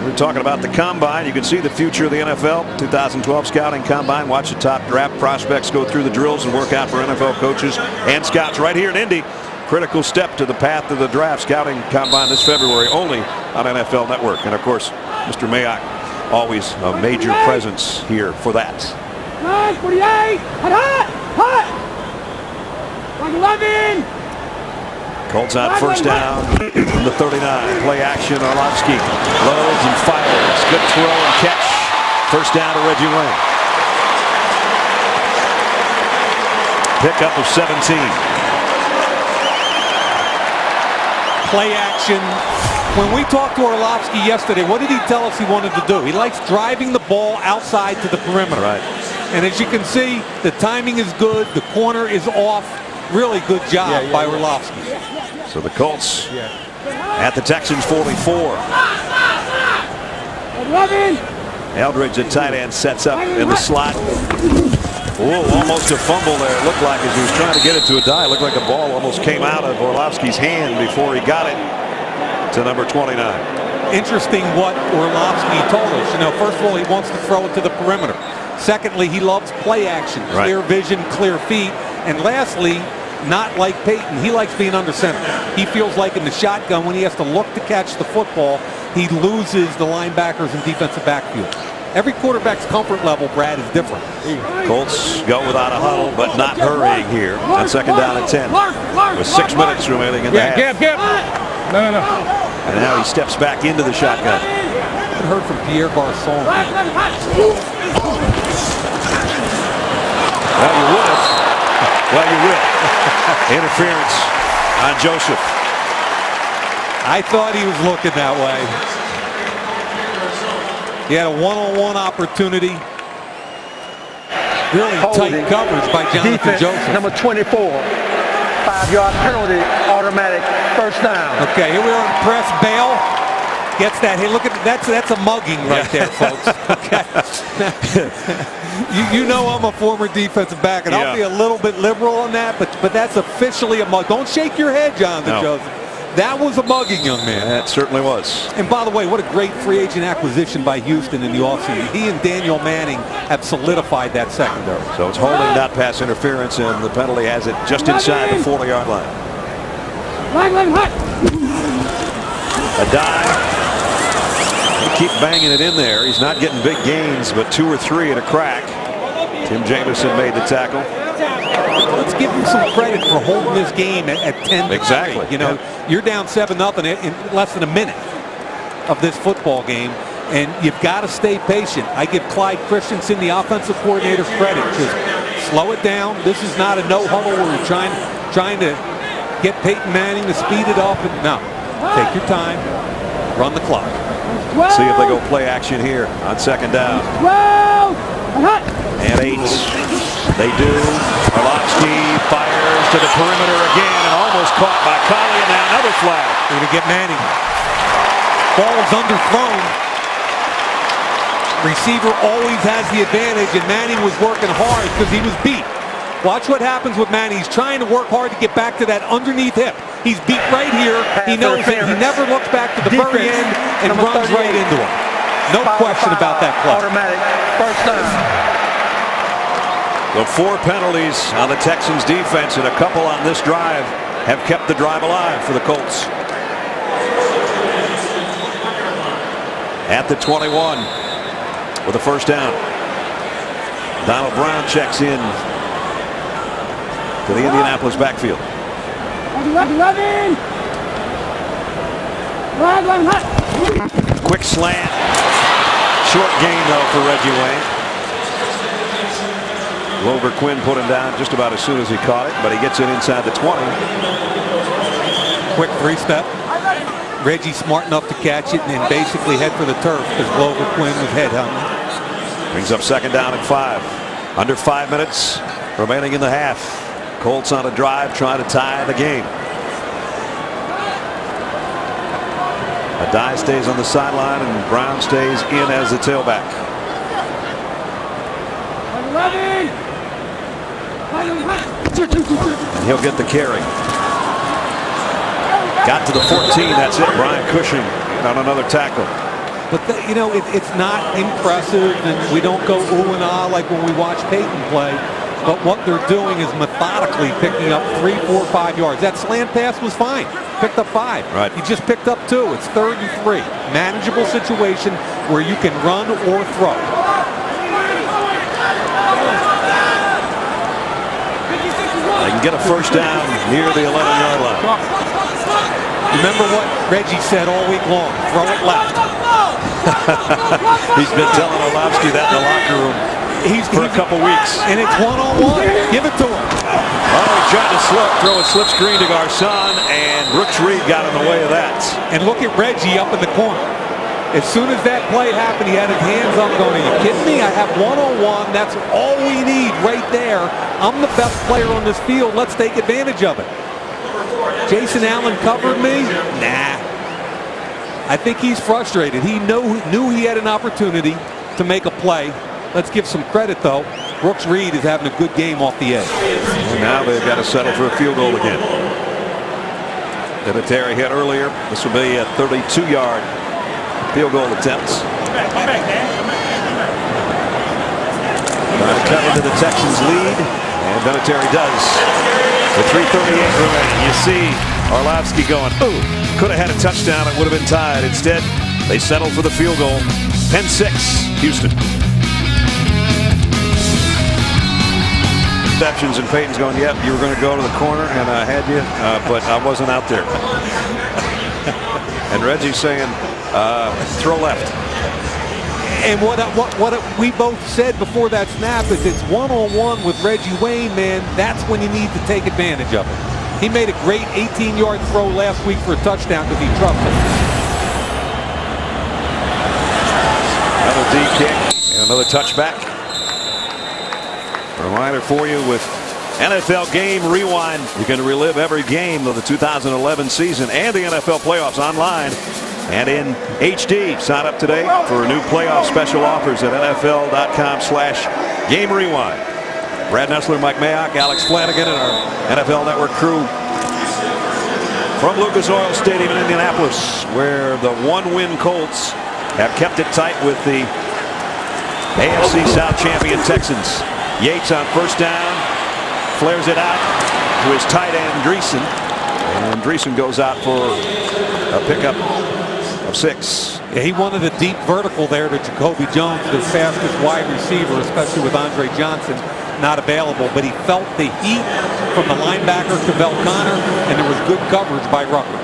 We're talking about the Combine. You can see the future of the NFL. 2012 Scouting Combine. Watch the top draft prospects go through the drills and work out for NFL coaches and scouts right here in Indy. Critical step to the path of the draft. Scouting Combine this February only on NFL Network. And of course, Mr. Mayock, always a major presence here for that. 48, hot, 11. Colts on first down from the 39. Play action. Orlovsky loads and fires. Good throw and catch. First down to Reggie Wayne. Pickup of 17. Play action. When we talked to Orlovsky yesterday, what did he tell us he wanted to do? He likes driving the ball outside to the perimeter. Right. And as you can see, the timing is good. The corner is off. Really good job by Orlovsky. So the Colts at the Texans 44. 11. Eldridge, at tight end, sets up in the slot. Whoa, almost a fumble there. It looked like as he was trying to get it to a die. It looked like a ball almost came out of Orlovsky's hand before he got it to number 29. Interesting what Orlovsky told us. You know, first of all, he wants to throw it to the perimeter. Secondly, he loves play action, clear vision, clear feet. And lastly, not like Peyton, he likes being under center. He feels like in the shotgun, when he has to look to catch the football, he loses the linebackers and defensive backfield. Every quarterback's comfort level, Brad, is different. Colts go without a huddle, but not hurrying here. On second down and 10. With 6 minutes remaining in the half. No. And now he steps back into the shotgun. I haven't heard from Pierre Garçon. Well, you would have. Well, you will. Interference on Joseph. I thought he was looking that way. He had a one-on-one opportunity. Really tight coverage by Jonathan Defense, Joseph. number 24. 5-yard penalty, automatic first down. Okay, here we are in press. Bale gets that. Hey, look at that's a mugging right there, folks. Okay. you know I'm a former defensive back, and I'll be a little bit liberal on that, but that's officially a mug. Don't shake your head, Jonathan Joseph. That was a mugging, young man. That certainly was. And by the way, what a great free agent acquisition by Houston in the offseason. He and Daniel Manning have solidified that secondary. So it's holding, not pass interference, and the penalty has it just inside the 40-yard line. A dive. Keep banging it in there. He's not getting big gains, but 2 or 3 at a crack. Tim Jamison made the tackle. Let's give him some credit for holding this game at 10. Exactly. You know, you're down 7-0 in less than a minute of this football game, and you've got to stay patient. I give Clyde Christensen, the offensive coordinator, credit. Just slow it down. This is not a no huddle where you're trying to get Peyton Manning to speed it up. And no, take your time, run the clock. See if they go play action here on 2nd down. And 8. They do. Orlovsky fires to the perimeter again and almost caught by Collie, and now another flag. They're going to get Manning. Ball is underthrown. Receiver always has the advantage, and Manning was working hard because he was beat. Watch what happens with Manning. He's trying to work hard to get back to that underneath hip. He's beat right here. He knows it. He never looks back to the very end and runs right into him. No question about that play. Automatic. First down. The 4 penalties on the Texans defense and a couple on this drive have kept the drive alive for the Colts. At the 21 with a first down. Donald Brown checks in to the Indianapolis backfield. Quick slant. Short gain though for Reggie Wayne. Glover Quinn put him down just about as soon as he caught it, but he gets it inside the 20. Quick 3-step. Reggie smart enough to catch it and then basically head for the turf because Glover Quinn was headhunting. Brings up 2nd down and 5. Under 5 minutes remaining in the half. Colts on a drive trying to tie the game. Adai stays on the sideline and Brown stays in as the tailback. And he'll get the carry. Got to the 14. That's it. Brian Cushing on another tackle. But you know, it's not impressive, and we don't go ooh and ah like when we watch Peyton play. But what they're doing is methodically picking up 3, 4, 5 yards. That slant pass was fine. Picked up 5. Right. He just picked up 2. It's 3rd and 3. Manageable situation where you can run or throw. They can get a first down near the 11-yard line. Remember what Reggie said all week long, throw it left. He's been telling Orlovsky that in the locker room for a couple weeks. And it's one-on-one. Give it to him. Oh, he tried to throw a slip screen to Garcon, and Brooks Reed got in the way of that. And look at Reggie up in the corner. As soon as that play happened, he had his hands up going, are you kidding me? I have one-on-one. That's all we need right there. I'm the best player on this field. Let's take advantage of it. Jason Allen covered me? Nah. I think he's frustrated. He knew he had an opportunity to make a play. Let's give some credit, though. Brooks Reed is having a good game off the edge. And now they've got to settle for a field goal again. Vinatieri hit earlier. This will be a 32-yard field goal attempts. Trying to cut into the Texans lead, and Vinatieri does. With 3:38 remaining, you see Orlovsky going, ooh, could have had a touchdown. It would have been tied. Instead, they settled for the field goal. 10-6, Houston. Receptions, and Peyton's going, yep, you were going to go to the corner, and I had you, but I wasn't out there. And Reggie's saying, throw left. And what we both said before that snap is it's one-on-one with Reggie Wayne, man. That's when you need to take advantage of it. He made a great 18-yard throw last week for a touchdown because he trusted it. Another D kick and another touchback. Reminder for you with NFL Game Rewind. You can relive every game of the 2011 season and the NFL playoffs online and in HD. Sign up today for new playoff special offers at NFL.com/Game Rewind. Brad Nessler, Mike Mayock, Alex Flanagan, and our NFL Network crew From Lucas Oil Stadium in Indianapolis, where the one-win Colts have kept it tight with the AFC South champion Texans. Yates on first down, flares it out to his tight end Dreesen, and Dreesen goes out for a pickup of 6. Yeah, he wanted a deep vertical there to Jacoby Jones, the fastest wide receiver, especially with Andre Johnson not available, but he felt the heat from the linebacker Cavell Connor, and there was good coverage by Rucker.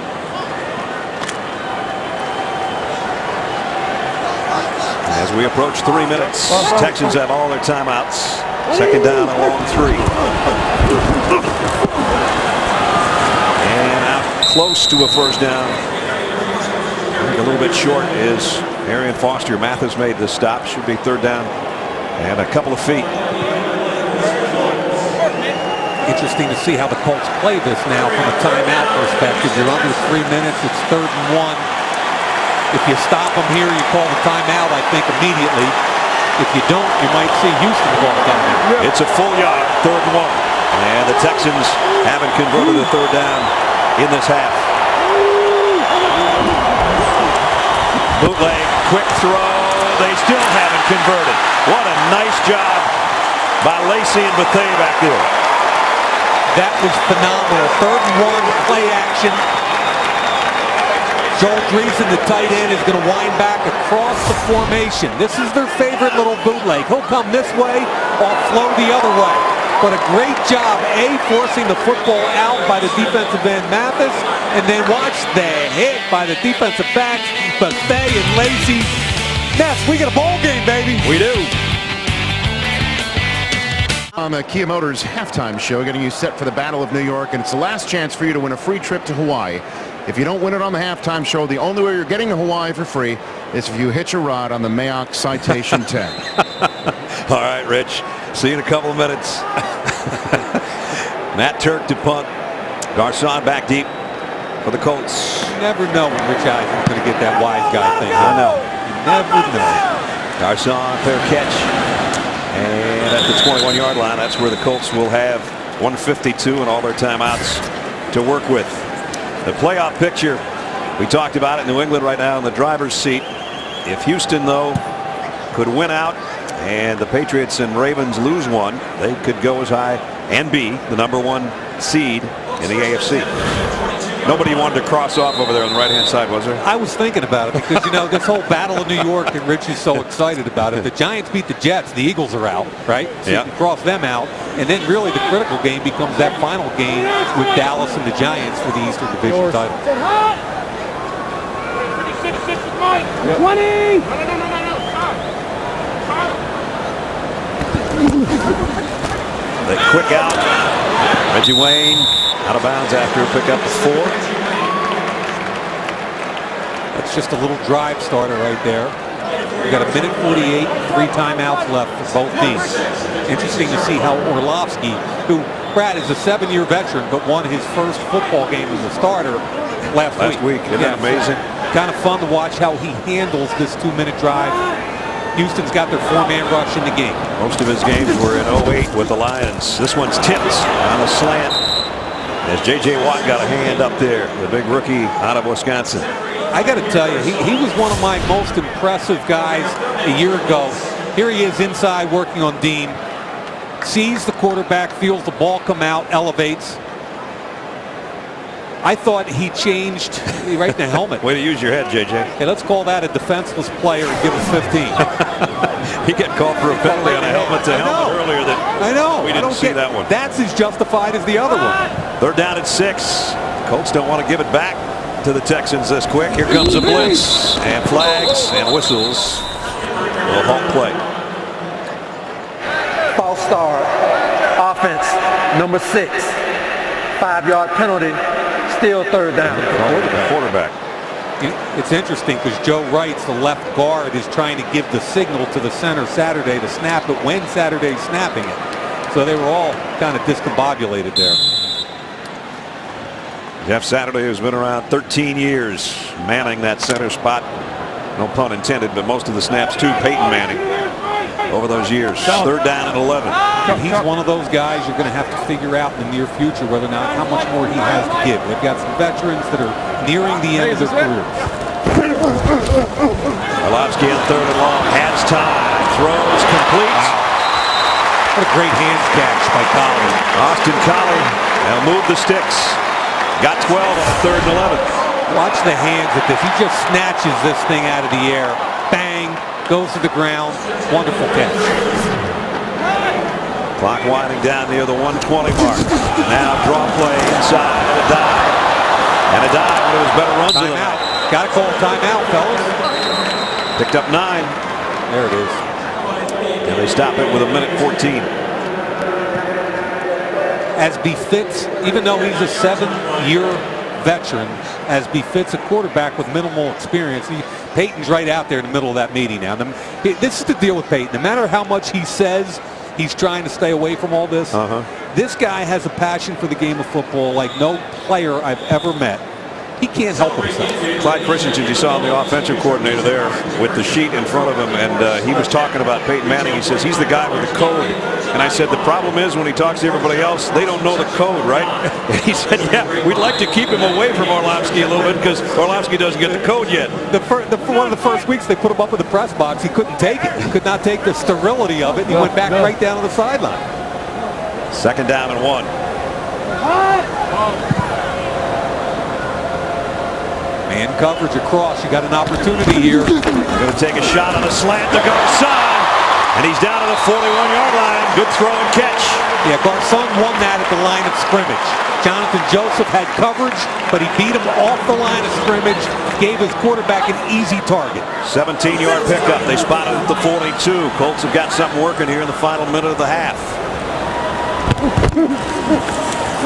As we approach 3 minutes, Texans have all their timeouts. Second down and long 3. And out close to a first down. I think a little bit short is Arian Foster. Mathis made the stop. Should be third down and a couple of feet. Interesting to see how the Colts play this now from a timeout perspective. You're under 3 minutes. It's 3rd and 1. If you stop them here, you call the timeout, I think, immediately. If you don't, you might see Houston call the timeout. It's a full yard, 3rd and 1. And the Texans haven't converted a third down in this half. Bootleg, quick throw. They still haven't converted. What a nice job by Lacy and Bethea back there. That was phenomenal. 3rd and 1, play action. Joel Dreesen, the tight end, is going to wind back across the formation. This is their favorite little bootleg. He'll come this way, offload the other way. But a great job, forcing the football out by the defensive end Mathis, and then watch the hit by the defensive backs, Bethea and Lacy. Ness, we got a ball game, baby. We do. On the Kia Motors halftime show, getting you set for the Battle of New York, and it's the last chance for you to win a free trip to Hawaii. If you don't win it on the halftime show, the only way you're getting to Hawaii for free is if you hitch a rod on the Mayock Citation 10. All right, Rich. See you in a couple of minutes. Matt Turk to punt. Garcon back deep for the Colts. You never know when Rich Eisen's going to get that wise guy thing. I know. You never know. Garcon, fair catch. And at the 21-yard line, that's where the Colts will have 152 and all their timeouts to work with. The playoff picture, we talked about it. New England right now in the driver's seat. If Houston, though, could win out and the Patriots and Ravens lose one, they could go as high and be the #1 seed in the AFC. Nobody wanted to cross off over there on the right-hand side, was there? I was thinking about it because, you know, this whole Battle of New York, and Rich is so excited about it. The Giants beat the Jets. The Eagles are out, right? So you can cross them out. And then really the critical game becomes that final game with Dallas and the Giants for the Eastern Division title. 20! The quick out. Reggie Wayne out of bounds after a pickup of 4. That's just a little drive starter right there. We got 1:48, 3 timeouts left for both teams. Interesting to see how Orlovsky, who, Brad, is a 7-year veteran, but won his first football game as a starter last week. Isn't that amazing? Kind of fun to watch how he handles this 2-minute drive. Houston's got their 4-man rush in the game. Most of his games were in 08 with the Lions. This one's tipped on a slant as J.J. Watt got a hand up there, the big rookie out of Wisconsin. I got to tell you, he was one of my most impressive guys a year ago. Here he is inside working on Dean. Sees the quarterback, feels the ball come out, elevates. I thought he changed right in the helmet. Way to use your head, JJ. Hey, let's call that a defenseless player and give him 15. He got called for a penalty on a helmet-to-helmet earlier that I know. We didn't see that one. That's as justified as the other one. They're down at 6. Colts don't want to give it back to the Texans this quick. Here comes a blitz, and flags and whistles will halt play. False start. Offense, number 6. 5-yard penalty. Still third down. Quarterback. It's interesting because Joe Wrights, the left guard, is trying to give the signal to the center Saturday to snap it when Saturday's snapping it. So they were all kind of discombobulated there. Jeff Saturday, who's been around 13 years manning that center spot. No pun intended, but most of the snaps to Peyton Manning over those years. Third down and 11. And he's one of those guys you're going to have to figure out in the near future whether or not how much more he has to give. They've got some veterans that are nearing the end of their careers. Orlovsky on 3rd and long, has time, throws complete. Wow. What a great hands catch by Collie. Austin Collie now move the sticks. Got 12 on 3rd and 11. Watch the hands at this. He just snatches this thing out of the air. Bang, goes to the ground. Wonderful catch. Clock winding down near the 120 mark. Now draw play inside and a dive. And a dive, one of his better runs of the night. Got to call timeout, fellas. Picked up 9. There it is. And they stop it with 1:14. As befits, even though he's a 7-year veteran, as befits a quarterback with minimal experience, Peyton's right out there in the middle of that meeting now. This is the deal with Peyton. No matter how much he says he's trying to stay away from all this, this guy has a passion for the game of football like no player I've ever met. He can't help himself. Clyde Christensen, you saw the offensive coordinator there with the sheet in front of him, and he was talking about Peyton Manning. He says he's the guy with the code. And I said the problem is when he talks to everybody else, they don't know the code, right? And he said, yeah, we'd like to keep him away from Orlovsky a little bit because Orlovsky doesn't get the code yet. One of the first weeks they put him up in the press box, he couldn't take it. He could not take the sterility of it. He went back right down to the sideline. 2nd down and 1. Man coverage across. You got an opportunity here. They're going to take a shot on a slant to Garcon. And he's down to the 41-yard line. Good throw and catch. Yeah, Garcon won that at the line of scrimmage. Jonathan Joseph had coverage, but he beat him off the line of scrimmage, gave his quarterback an easy target. 17-yard pickup. They spotted at the 42. Colts have got something working here in the final minute of the half.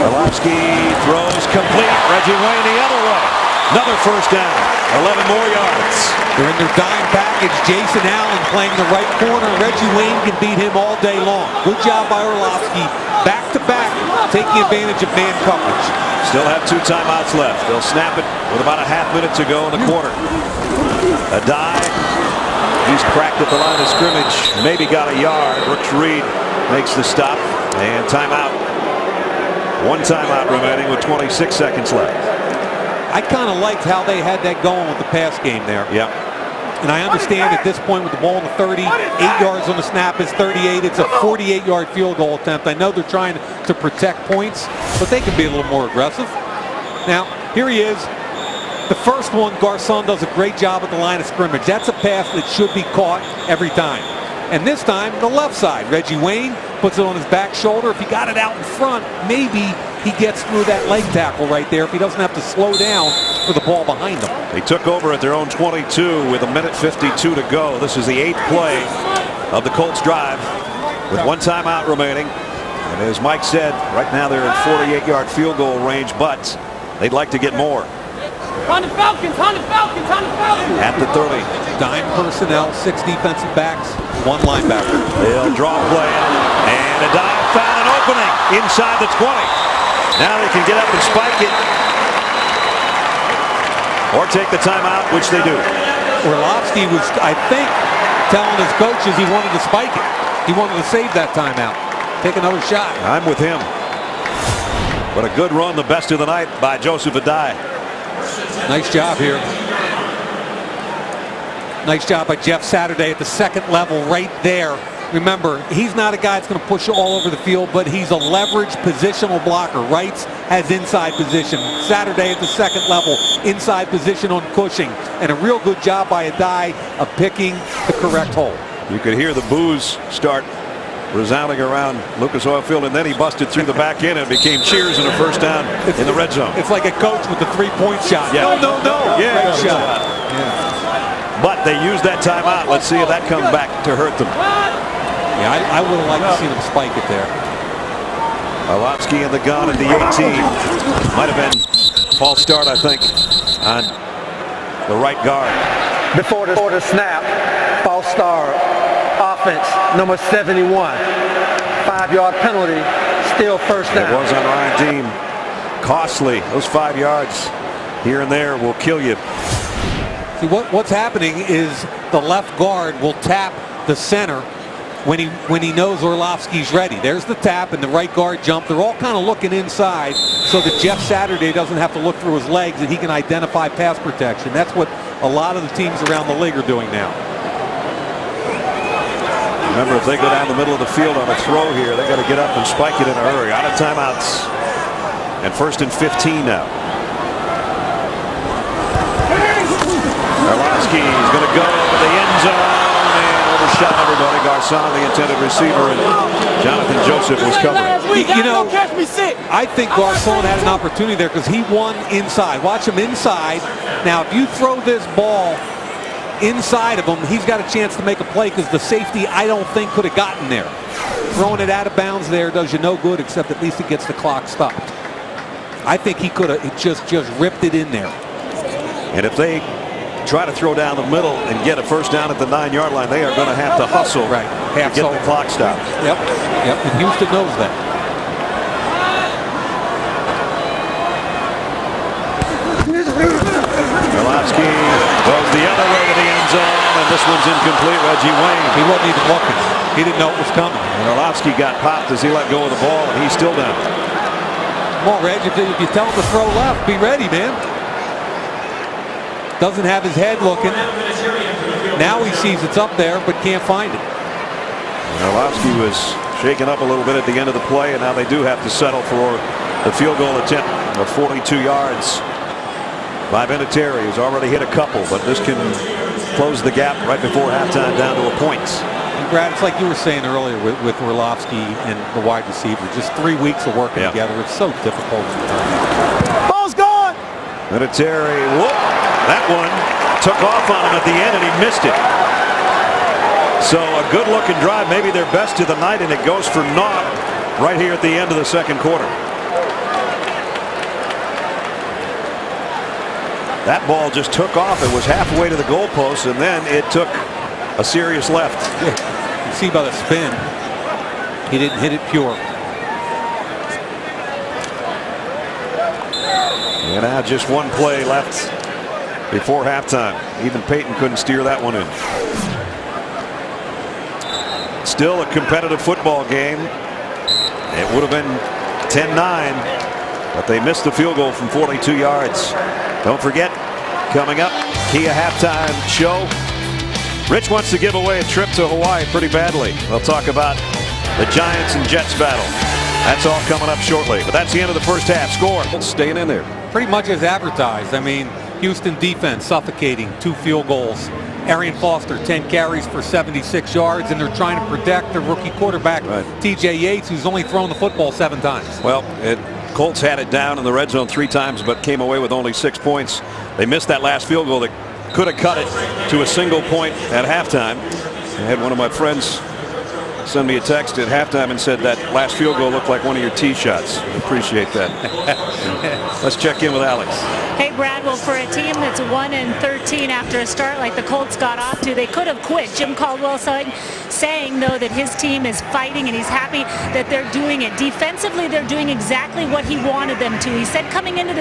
Orlovsky throws complete. Reggie Wayne the other way. Another first down. 11 more yards. They're in their dime package. Jason Allen playing the right corner. Reggie Wayne can beat him all day long. Good job by Orlovsky. Back to back, taking advantage of man coverage. Still have 2 timeouts left. They'll snap it with about a half minute to go in the quarter. A dive. He's cracked at the line of scrimmage. Maybe got a yard. Brooks Reed makes the stop. And timeout. 1 timeout remaining with 26 seconds left. I kind of liked how they had that going with the pass game there. Yeah. And I understand at this point with the ball in the 30, 8 yards on the snap is 38. It's a 48-yard field goal attempt. I know they're trying to protect points, but they can be a little more aggressive. Now, here he is. The first one, Garcon does a great job at the line of scrimmage. That's a pass that should be caught every time. And this time, the left side. Reggie Wayne puts it on his back shoulder. If he got it out in front, maybe he gets through that leg tackle right there if he doesn't have to slow down for the ball behind him. They took over at their own 22 with 1:52 to go. This is the 8th play of the Colts drive with 1 timeout remaining. And as Mike said, right now they're in 48-yard field goal range, but they'd like to get more. On the Falcons, on the Falcons, on the Falcons. At the 30. Dime personnel, 6 defensive backs, 1 linebacker. They'll draw play and a dive found an opening inside the 20. Now they can get up and spike it or take the timeout, which they do. Orlovsky was, I think, telling his coaches he wanted to spike it. He wanted to save that timeout. Take another shot. I'm with him. But a good run, the best of the night by Joseph Adai. Nice job here. Nice job by Jeff Saturday at the 2nd level right there. Remember, he's not a guy that's going to push you all over the field, but he's a leverage positional blocker. Wrights has inside position. Saturday at the 2nd level, inside position on Cushing. And a real good job by Adai of picking the correct hole. You could hear the boos start resounding around Lucas Oil Field, and then he busted through the back end and it became cheers and a first down in the red zone. It's like a coach with the 3-point shot. Yeah. No. Yeah. Great shot. Yeah. But they used that timeout. Let's see if that comes back to hurt them. Yeah, I would have liked to see them spike it there. Orlovsky in the gun at the 18. Might have been false start, I think, on the right guard. Before the snap, false start. Offense, number 71. 5-yard penalty, still first down. It was on Ryan Dean. Costly. Those 5 yards here and there will kill you. See, what's happening is the left guard will tap the center, when he knows Orlovsky's ready. There's the tap and the right guard jump. They're all kind of looking inside so that Jeff Saturday doesn't have to look through his legs and he can identify pass protection. That's what a lot of the teams around the league are doing now. Remember, if they go down the middle of the field on a throw here, they got to get up and spike it in a hurry. Out of timeouts. And 1st and 15 now. Orlovsky is going to go to the end zone and overshot everybody. Garcon, the intended receiver, and Jonathan Joseph was covering. You know, I think Garcon had an opportunity there because he won inside. Watch him inside. Now, if you throw this ball inside of him, he's got a chance to make a play because the safety, I don't think, could have gotten there. Throwing it out of bounds there does you no good, except at least it gets the clock stopped. I think he could have just ripped it in there. And if they try to throw down the middle and get a first down at the 9-yard line, they are going to have to hustle to get the clock stopped. Yep, and Houston knows that. Orlovsky goes the other way to the end zone, and this one's incomplete. Reggie Wayne. He wasn't even looking. He didn't know it was coming. And Orlovsky got popped as he let go of the ball, and he's still down. Come on, Reg, if you tell him to throw left, be ready, man. Doesn't have his head looking. Now he sees it's up there, but can't find it. Orlovsky was shaken up a little bit at the end of the play, and now they do have to settle for the field goal attempt of 42 yards by Vinatieri, who's already hit a couple, but this can close the gap right before halftime down to a point. And Brad, it's like you were saying earlier with Orlovsky and the wide receiver, just 3 weeks of working together. It's so difficult. Ball's gone. Vinatieri, whoop, that one took off on him at the end, and he missed it. So a good-looking drive, maybe their best of the night, and it goes for naught right here at the end of the second quarter. That ball just took off. It was halfway to the goalpost, and then it took a serious left. Yeah. You see by the spin, he didn't hit it pure. And now just one play left before halftime. Even Peyton couldn't steer that one in. Still a competitive football game. It would have been 10-9, but they missed the field goal from 42 yards. Don't forget, coming up, Kia halftime show. Rich wants to give away a trip to Hawaii pretty badly. We'll talk about the Giants and Jets battle. That's all coming up shortly. But that's the end of the first half. Score. Staying in there. Pretty much as advertised. I mean, Houston defense suffocating, 2 field goals. Arian Foster, 10 carries for 76 yards, and they're trying to protect the rookie quarterback, T.J. Yates, who's only thrown the football 7 times. Well, Colts had it down in the red zone 3 times, but came away with only 6 points. They missed that last field goal that could have cut it to a single point at halftime. I had one of my friends send me a text at halftime and said that last field goal looked like one of your tee shots. Appreciate that. Let's check in with Alex. Hey, Brad, well, for a team that's 1-13 after a start like the Colts got off to, they could have quit. Jim Caldwell saying, though, that his team is fighting and he's happy that they're doing it. Defensively, they're doing exactly what he wanted them to. He said coming into this